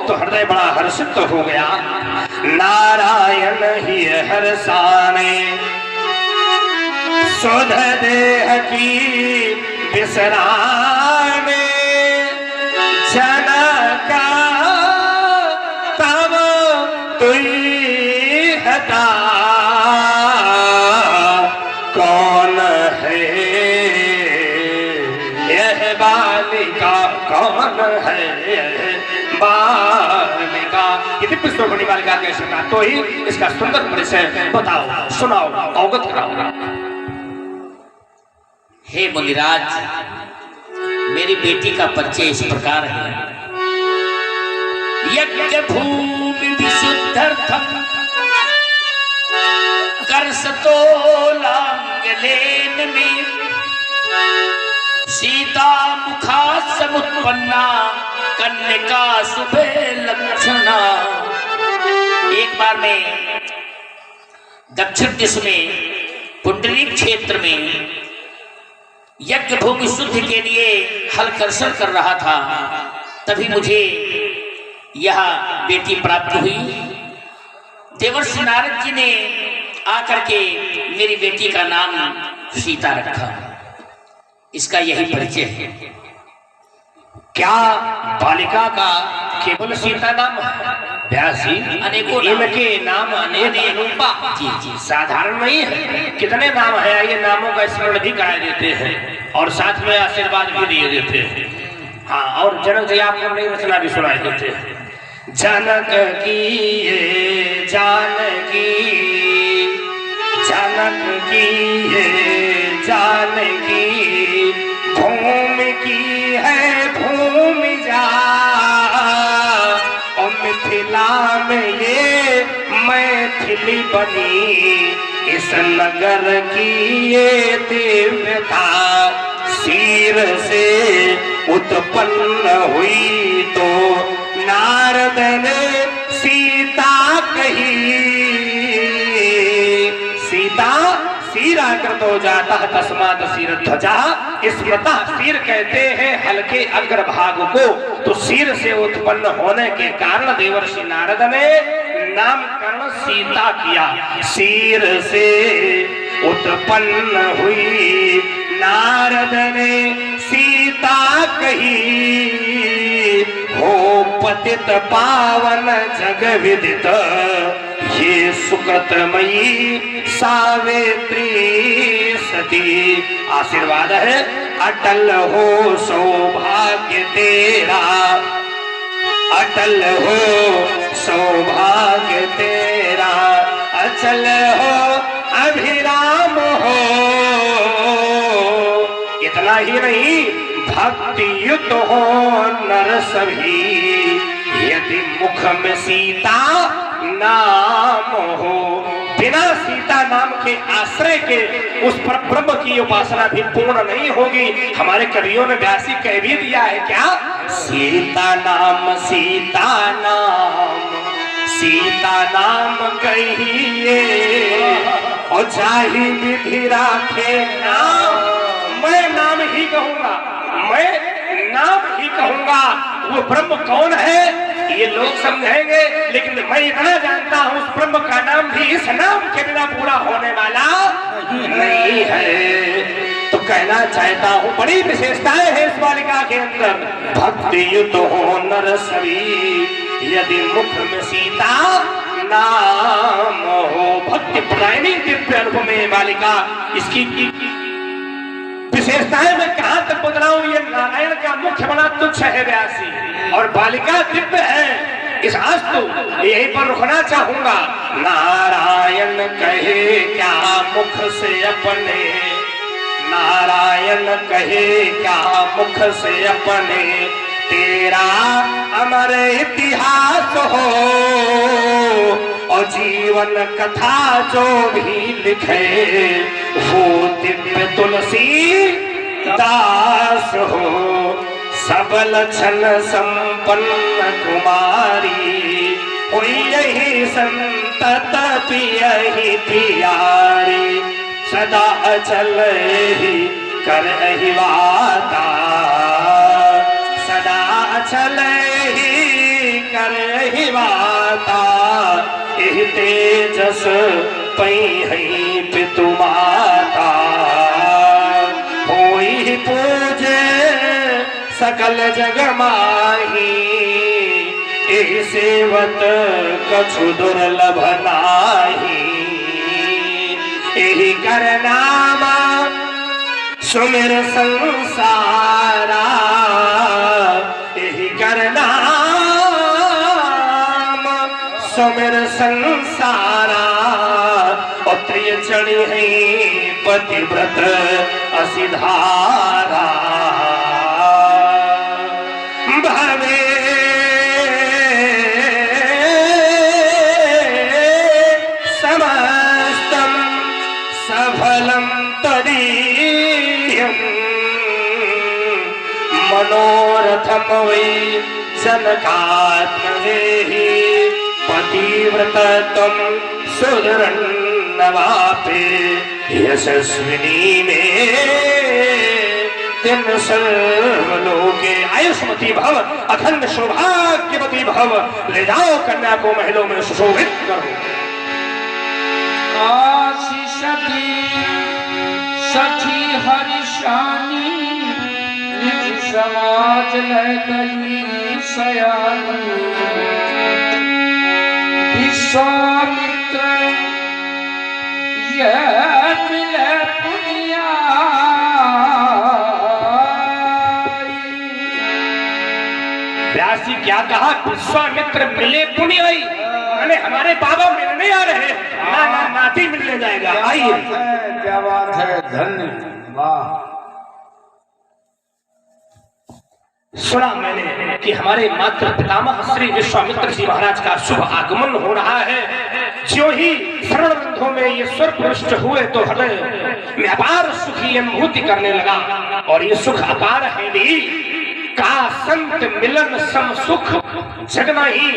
तो हृदय बड़ा हर्षित हो गया। नारायण ही हर्षाने सुध देह की बिसराने, जनका तब तुई हता कौन है यह बालिका, कौन है बालिका। ये दिव्य स्वरूपणी बालिका कैसे प्राप्त हुई, इसका सुंदर परिचय बताओ, सुनाओ, अवगत कराओ। हे मुनिराज, मेरी बेटी का परिचय इस प्रकार है। यज्ञ भूमि विशुद्धर्थम कर सतो लांगलेन में सीता मुखा समुत्पन्ना कन्या शुभे लक्षणा। एक बार में दक्षिण दिश में पुंडरीक क्षेत्र में यज्ञ भूमि शुद्धि के लिए हल कर्षण कर रहा था, तभी मुझे यह बेटी प्राप्त हुई। देवर्षि नारद जी ने आकर के मेरी बेटी का नाम सीता रखा। इसका यही परिचय है। क्या बालिका का केवल सीता नाम व्यासी अनेकों इनके नाम अनेक अनुपा जी साधारण नहीं है। कितने नाम है, ये नामों का स्मरण भी करा देते हैं और साथ में आशीर्वाद भी दिए देते हैं। हाँ, और जनक जी आपको नई रचना भी सुनाई देते हैं। जनक की ये जानकी, जनक की ये जानकी, भूमि की है भूमि जा, और मिथिला में ये मैथिली बनी, इस नगर की ये दिव्यता, सिर से उत्पन्न हुई तो नारद ने सीता कही। सीता सीरा कृतो जाता तस्मात् सिर ध्वजा। स्मृता सिर कहते हैं हल्के अग्रभाग को, तो सिर से उत्पन्न होने के कारण देवर्षि नारद ने नामकरण सीता किया। सिर से उत्पन्न हुई नारद ने सीता कही, हो पतित पावन जग विदित, ये सुकृतमयी सावित्री सती। आशीर्वाद है, अटल हो सौभाग्य तेरा, अटल हो सौभाग्य तेरा, अचल हो अभिराम हो। इतना ही नहीं, भक्ति युक्त हो नर सभी, यदि मुख में सीता नाम हो। बिना सीता नाम के आश्रय के उस पर ब्रह्म की उपासना भी पूर्ण नहीं होगी। हमारे कवियों ने व्यासी कह भी दिया है क्या, सीता नाम सीता नाम, सीता नाम कहिए और चाहे विधि राखे नाम। मैं नाम ही कहूंगा, मैं नाम ही कहूंगा। वो ब्रह्म कौन है ये लोग समझेंगे, लेकिन मैं इतना जानता हूँ उस ब्रह्म का नाम भी इस नाम के बिना पूरा होने वाला नहीं है। तो कहना चाहता हूँ बड़ी विशेषताएं है इस बालिका के अंदर। भक्ति युक्त हो नर सभी, यदि मुख में सीता नाम हो। भक्ति प्रदायिनी दिव्य अनुभव में बालिका, इसकी विशेषताएं मैं कहां तक बतलाऊं। ये नारायण का मुख्य बना तुच्छ है व्यासी, और बालिका दिव्य है। इस आज तो यहीं पर रुकना चाहूंगा। नारायण कहे क्या मुख से अपने, नारायण कहे क्या मुख से अपने, तेरा अमर इतिहास हो और जीवन कथा जो भी लिखे, वो दिव्य तुलसी दास हो। सबल छन संपन्न कुमारी, हुई यही संतत पियहि पियारी, सदा अचल ही कर वाता, सदा अचल ही कर वाता, एहि तेजस पई पितु माता, होई पूजे सकल जग माही, एहि सेवत कछु दुर्लभ नाही, एहि कर नामा सुमिर संसारा, एहि कर नाम सुमिर संसारा, उतय चढ़ी है पतिव्रत असिधारा, भवे समा कौशलंतरीयम् मनोरथम वै जनकात्मजेहि पतिव्रतत्वं सुदरन्नवापे यशस्विनी में दिन सर्वलोके आयुष्मती भव अखंड सौभाग्यवती भव। ले जाओ कन्या को महलों में सुशोभित करो। आशीष दी सखी हरिशानी निज समाज लय गई सयानी। विश्वामित्र यह मिले व्यास जी क्या कहा? विश्वामित्र मिले पुण्यई, माने हमारे बाबा मिलने आ रहे हैं। ना नाती मिलने जाएगा। आइए। क्या बात है, धन्य, वाह। सुना मैंने कि हमारे मातृ पितामह श्री विश्वामित्र जी महाराज का शुभ आगमन हो रहा है। ज्यों ही शरण बंधों में ये स्वर प्रविष्ट हुए तो हृदय में अपार सुख की अनुभूति करने लगा। और ये सुख अपार है भी का संत मिलन सम सुख जग नहीं।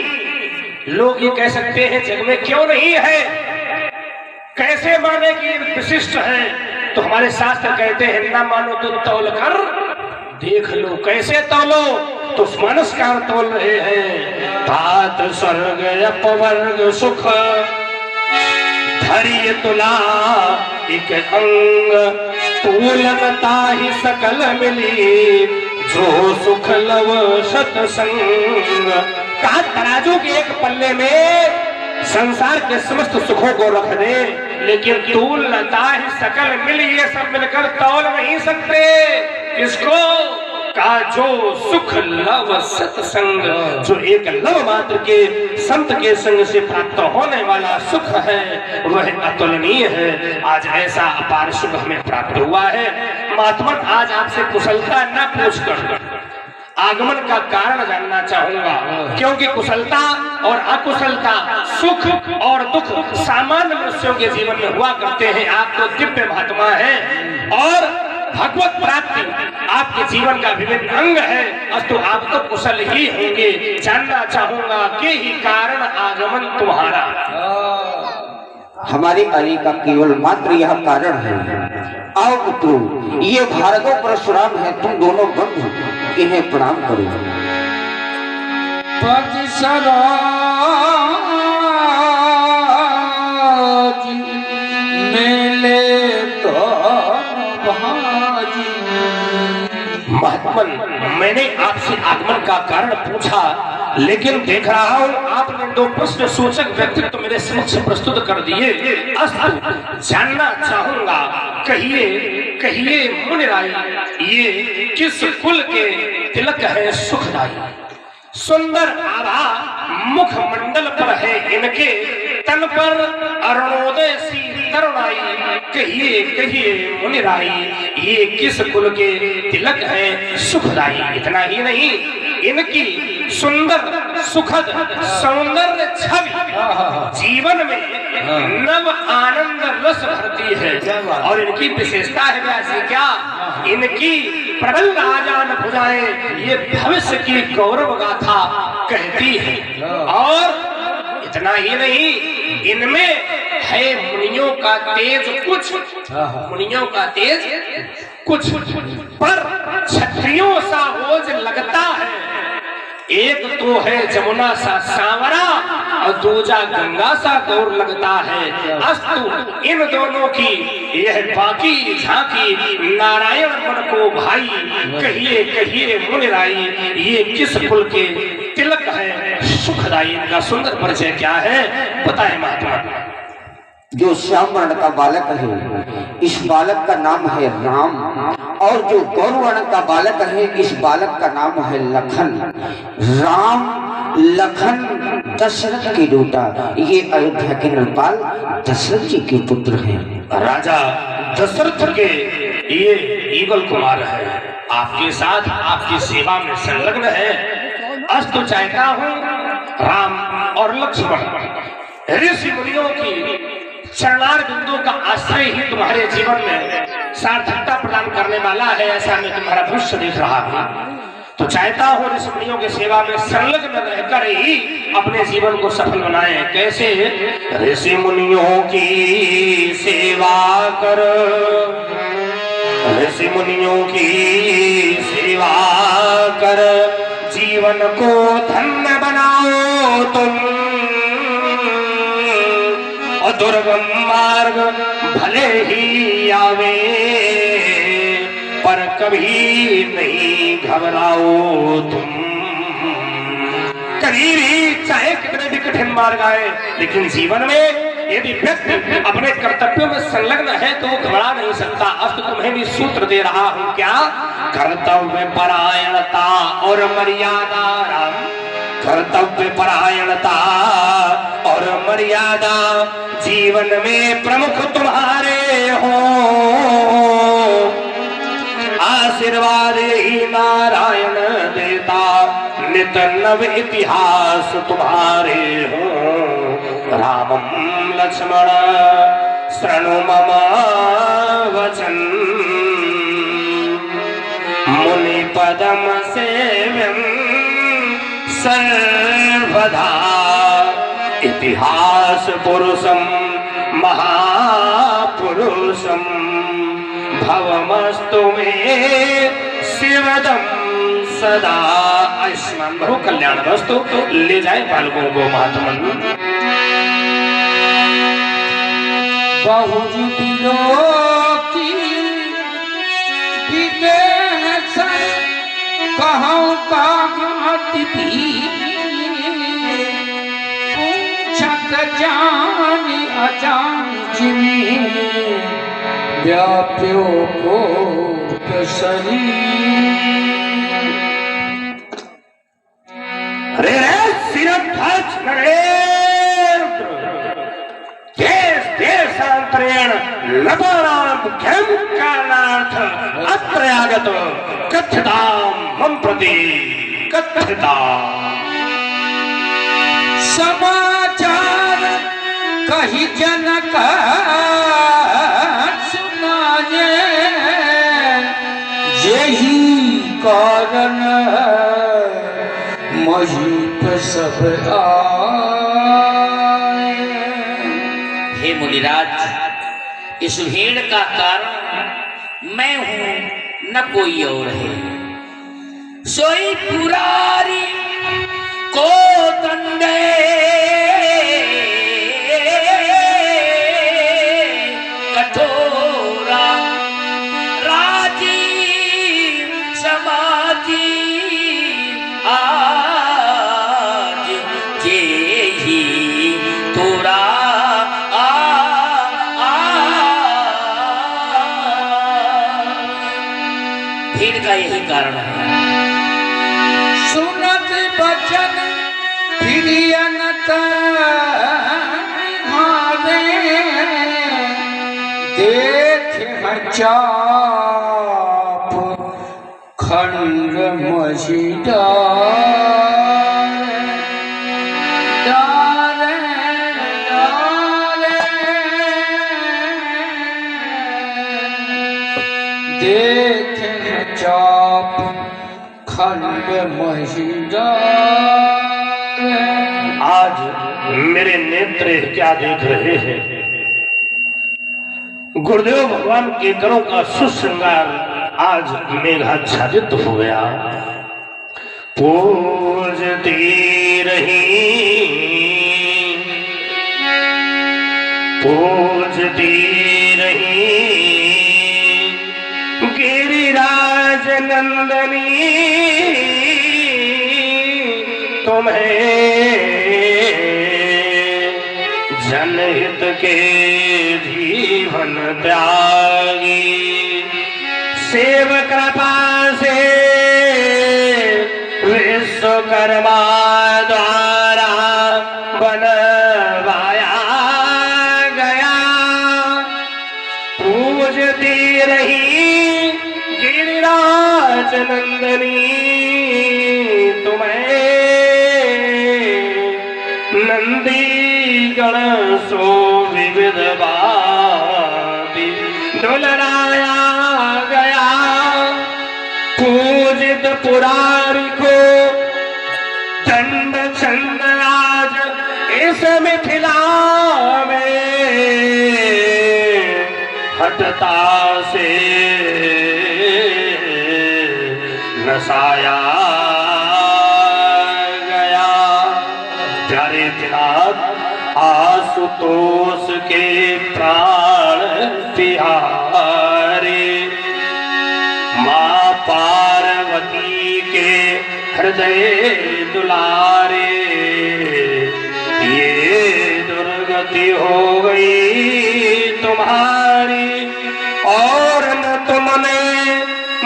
लोग ये कह सकते हैं जग में क्यों नहीं है, कैसे माने कि विशिष्ट है? तो हमारे शास्त्र कहते हैं ना मानो तो तौल कर देख लो। कैसे तौलो? तो मानस का तौल रहे हैं। धात स्वर्ग अपवर्ग सुख धैर्य तुला एक अंग तूलनता ही सकल मिली जो सुख लव सतसंग। कहा तराजू के एक पल्ले में संसार के समस्त सुखों को रख दे, लेकिन तूलनता ही सकल मिली, ये सब मिलकर तौल नहीं सकते। इसको का जो सुख लव सत्संग, जो एक लव मात्र के संत के संग से प्राप्त होने वाला सुख है वह अतुलनीय है। आज ऐसा अपार सुख हमें प्राप्त हुआ है। महात्मा आज आपसे कुशलता न पूछकर आगमन का कारण जानना चाहूंगा, क्योंकि कुशलता और अकुशलता, सुख और दुख सामान्य मनुष्यों के जीवन में हुआ करते हैं। आप तो दिव्य महात्मा हैं और भगवत प्राप्ति आपके जीवन का विभिन्न अंग है, तो आप तो कुशल ही होंगे। जानना चाहूंगा कि ही कारण आगमन तुम्हारा। हमारी अली का केवल मात्र यह कारण है। आओ पुत्रो, ये भार्गव परशुराम है, तुम दोनों बंधु, इन्हें प्रणाम करो। पति सराज मिले तो भाजी। महात्मन, मैंने आपसे आगमन का कारण पूछा, लेकिन देख रहा हूँ आपने दो प्रश्न सूचक व्यक्तित्व मेरे समक्ष प्रस्तुत कर दिए। अस्तु, जानना चाहूंगा, कहिए कहिए मुनिराय, ये किस कुल के तिलक है सुखदाई? सुंदर आभा मुख मंडल पर है इनके, तन पर अरुणोदय सी तरुणाई। कहिए कहिए मुनिराय, ये किस कुल के तिलक है सुखदाई? इतना ही नहीं, इनकी सुंदर सुखद सौंदर्य छवि जीवन में नव आनंद रस भरती है। और इनकी विशेषता है वैसी क्या? इनकी प्रबल आजान भुजाएं ये भविष्य की गौरव गाथा कहती है। और इतना ही नहीं, इनमें है मुनियों का तेज कुछ, मुनियों का तेज कुछ, पर क्षत्रियों सा ओज लगता है। एक तो है जमुना सा सांवरा और दूजा गंगा सा गौर लगता है। अस्तु, इन दोनों की यह बाकी झांकी नारायण मन को भाई। कहिए कहिए मुनिराय, ये किस कुल के तिलक है सुखदाई? इनका सुंदर परिचय क्या है, बताए महात्मा। जो श्याम वर्ण का बालक है, इस बालक का नाम है राम, और जो गौर वर्ण का बालक है, इस बालक का नाम है लखन। राम लखन दशरथ के बेटा, ये अयोध्या के नरपाल दशरथ जी के पुत्र हैं। राजा दशरथ के ये ईगल कुमार है, आपके साथ आपकी सेवा में संलग्न है। अस्तु, चाहता हूँ राम और लक्ष्मण ऋषि मुनियों की चरणार बिंदु का आश्रय ही तुम्हारे जीवन में सार्थकता प्रदान करने वाला है, ऐसा मैं तुम्हारा भविष्य देख रहा हूँ। तो चाहता हूँ ऋषि मुनियों की सेवा में संलग्न रहकर ही अपने जीवन को सफल बनाए। कैसे? ऋषि मुनियों की सेवा कर, ऋषि मुनियों की सेवा कर, जीवन को धन्य बनाओ तुम। और दुर्गम मार्ग भले ही आवे, पर कभी नहीं घबराओ तुम। कभी भी चाहे कितने भी कठिन मार्ग आए, लेकिन जीवन में यदि व्यक्ति अपने कर्तव्यों में संलग्न है तो घबरा नहीं सकता। अब तो तुम्हें भी सूत्र दे रहा हूं, क्या? कर्तव्य परायणता और मर्यादा। राम, कर्तव्य परायणता और मर्यादा जीवन में प्रमुख तुम्हारे हो। आशीर्वाद ही नारायण देता, नित नव इतिहास तुम्हारे हो। रामम लक्ष्मण शृणु मम वचन, मुनि पदम सेव्यं सर्वदा। इतिहास पुरुषम महापुरुषम भवमस्तु मे शिवदम सदा। आयुष्मान बहु कल्याण वस्तु। ले जाए बालकों को महात्मा। बहुज बिलोकी विदेश कहूँ कामति पूछत जानी अजान जिमी व्याप्यो को रे सिरध्वज नरेंद्र, देश देशांतरेण लतानां मुख्यं कारणार्थ अत्र आगत कथ्यतां मम प्रति कथ्यताम्। समाचार कही जनक सुनाए, यही कारण महीप सब आए। हे मुनिराज, इस भीड़ का कारण मैं हूं, न कोई और है। सोई पुरारी को दंडे कठोरा, राजी समाजी आज जे ही तोरा भीड़ का यही कारण है। सुनत बचन फिर अनत निहारे, देख चाप खंड मझीदार। देख चाप खंड महीदार। आज मेरे नेत्र क्या देख रहे हैं? गुरुदेव भगवान के करों का सुश्रृंगार आज मेघाच्छादित हो गया। पूजती रही, पूजती रही गिरिराज नंदनी तुम्हें, जनहित के जीवन त्यागी सेव कृपा से विश्वकर्मा द्वारा बनवाया गया। पूजती रही गिरिराज नंदनी तुम्हें, नंदी गण सो विविध बाती दुलराया गया पूजित पुरारी को दंड चंद आज इस मिथिला में हटता से नसाया गया। प्यारे दिनाथ आशुतोष के प्राण प्यारे माँ पार्वती के हृदय दुलारे ये दुर्गति हो गई तुम्हारी और न तुमने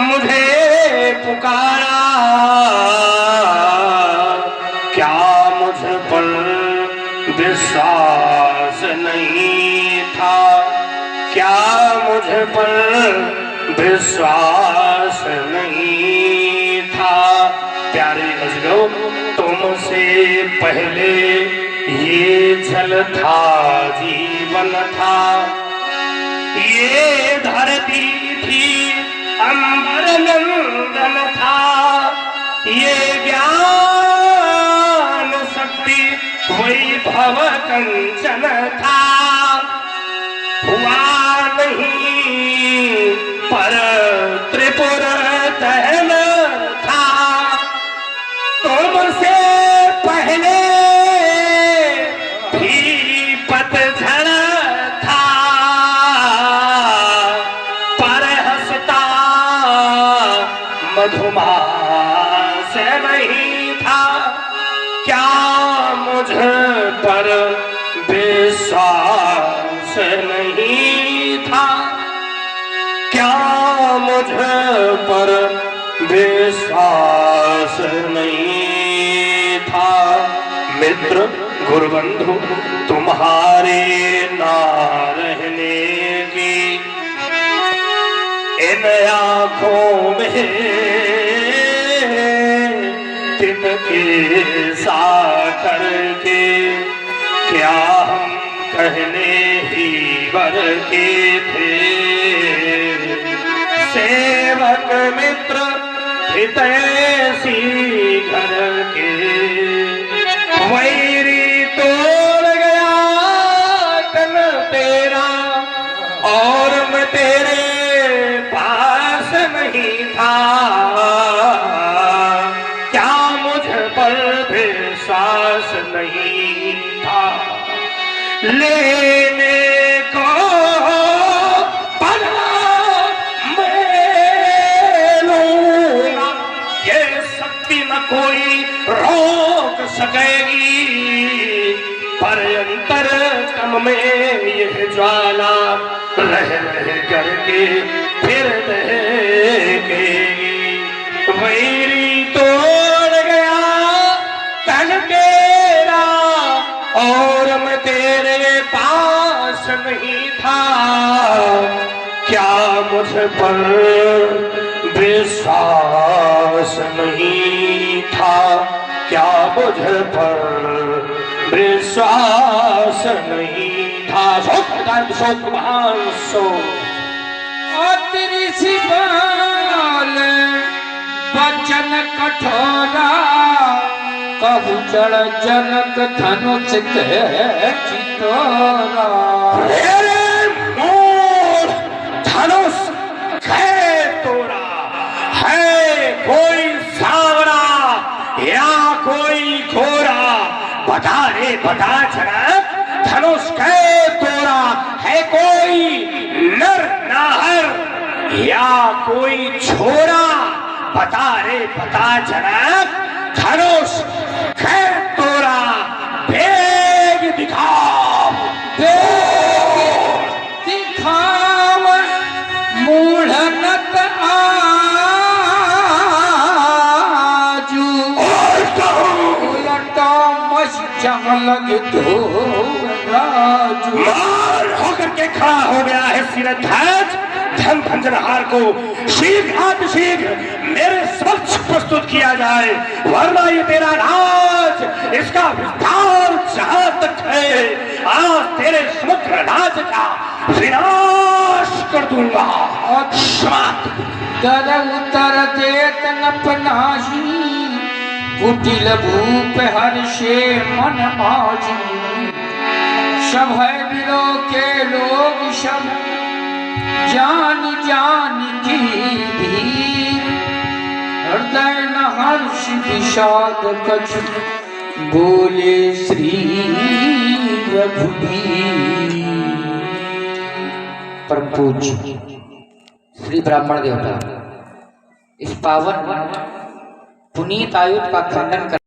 मुझे पुकारा। क्या मुझ पर विश्वास नहीं था, क्या मुझ पर विश्वास नहीं था। प्यारे अजगो तुमसे पहले ये जल था जीवन था, ये धरती थी अंबर नंदन था, ये ज्ञान शक्ति वैभव कंचन था। हुआ नहीं पर त्रिपुर दहन था, तुमसे पहले भी पतझड़ था, पर हंसता मधुमास नहीं था। क्या मुझ पर विश्वास नहीं था, क्या मुझ पर विश्वास नहीं था। मित्र गुरुबंधु तुम्हारे ना रहने की इन आँखों में तिनके साकर के क्या हम कहने ही बर के थे। सेवक मित्र हितैषी घर के वैरी तोड़ गया तन तेरा और मैं तेरे पास नहीं था। क्या मुझ पर विश्वास नहीं था, लेने को पड़ा मैं लूंगा, ये शक्ति न कोई रोक सकेगी। पर अंतर तम में यह ज्वाला रह रह करके फिर दहेगी। वैरी तोड़ गया तन तेरा और मैं तेरे पास नहीं था। क्या मुझ पर विश्वास नहीं था, क्या मुझ पर विश्वास नहीं था। शोक शोक महान शोक तेरी सी बाल बचन कठोरा कहु जड़ जनक धनुष के चितोरा। धनुष है तोरा, है कोई सांवरा या कोई घोरा, बता रे बता जनक धनुष है तोरा, है कोई नर नाहर या कोई छोरा, बता रे बता जनक धनुष है तोरा। वेग दिखाओ, दिखाव मूढ़नत आजू उलटो मस्जम लगे तो राजू। मार होकर के खड़ा हो गया है सिरध्वज धन भंजनहार को। शीघ्र शीघ्र मेरे समक्ष प्रस्तुत किया जाए, वरना ये तेरा राज इसका विस्तार जहां तक है आज तेरे समुद्र राज का विनाश कर दूंगा। दर उतर देत न पनाही, कुटिल भूप हर्षे मन माजी। सब है बिरो के लोग सब, जान जान की भीड़। हृदय न हर्ष विषाद कछु, बोले श्री रघुबीर। परम पूज्य श्री ब्राह्मण देवता इस पावन पुनीत आयुध का खंडन कर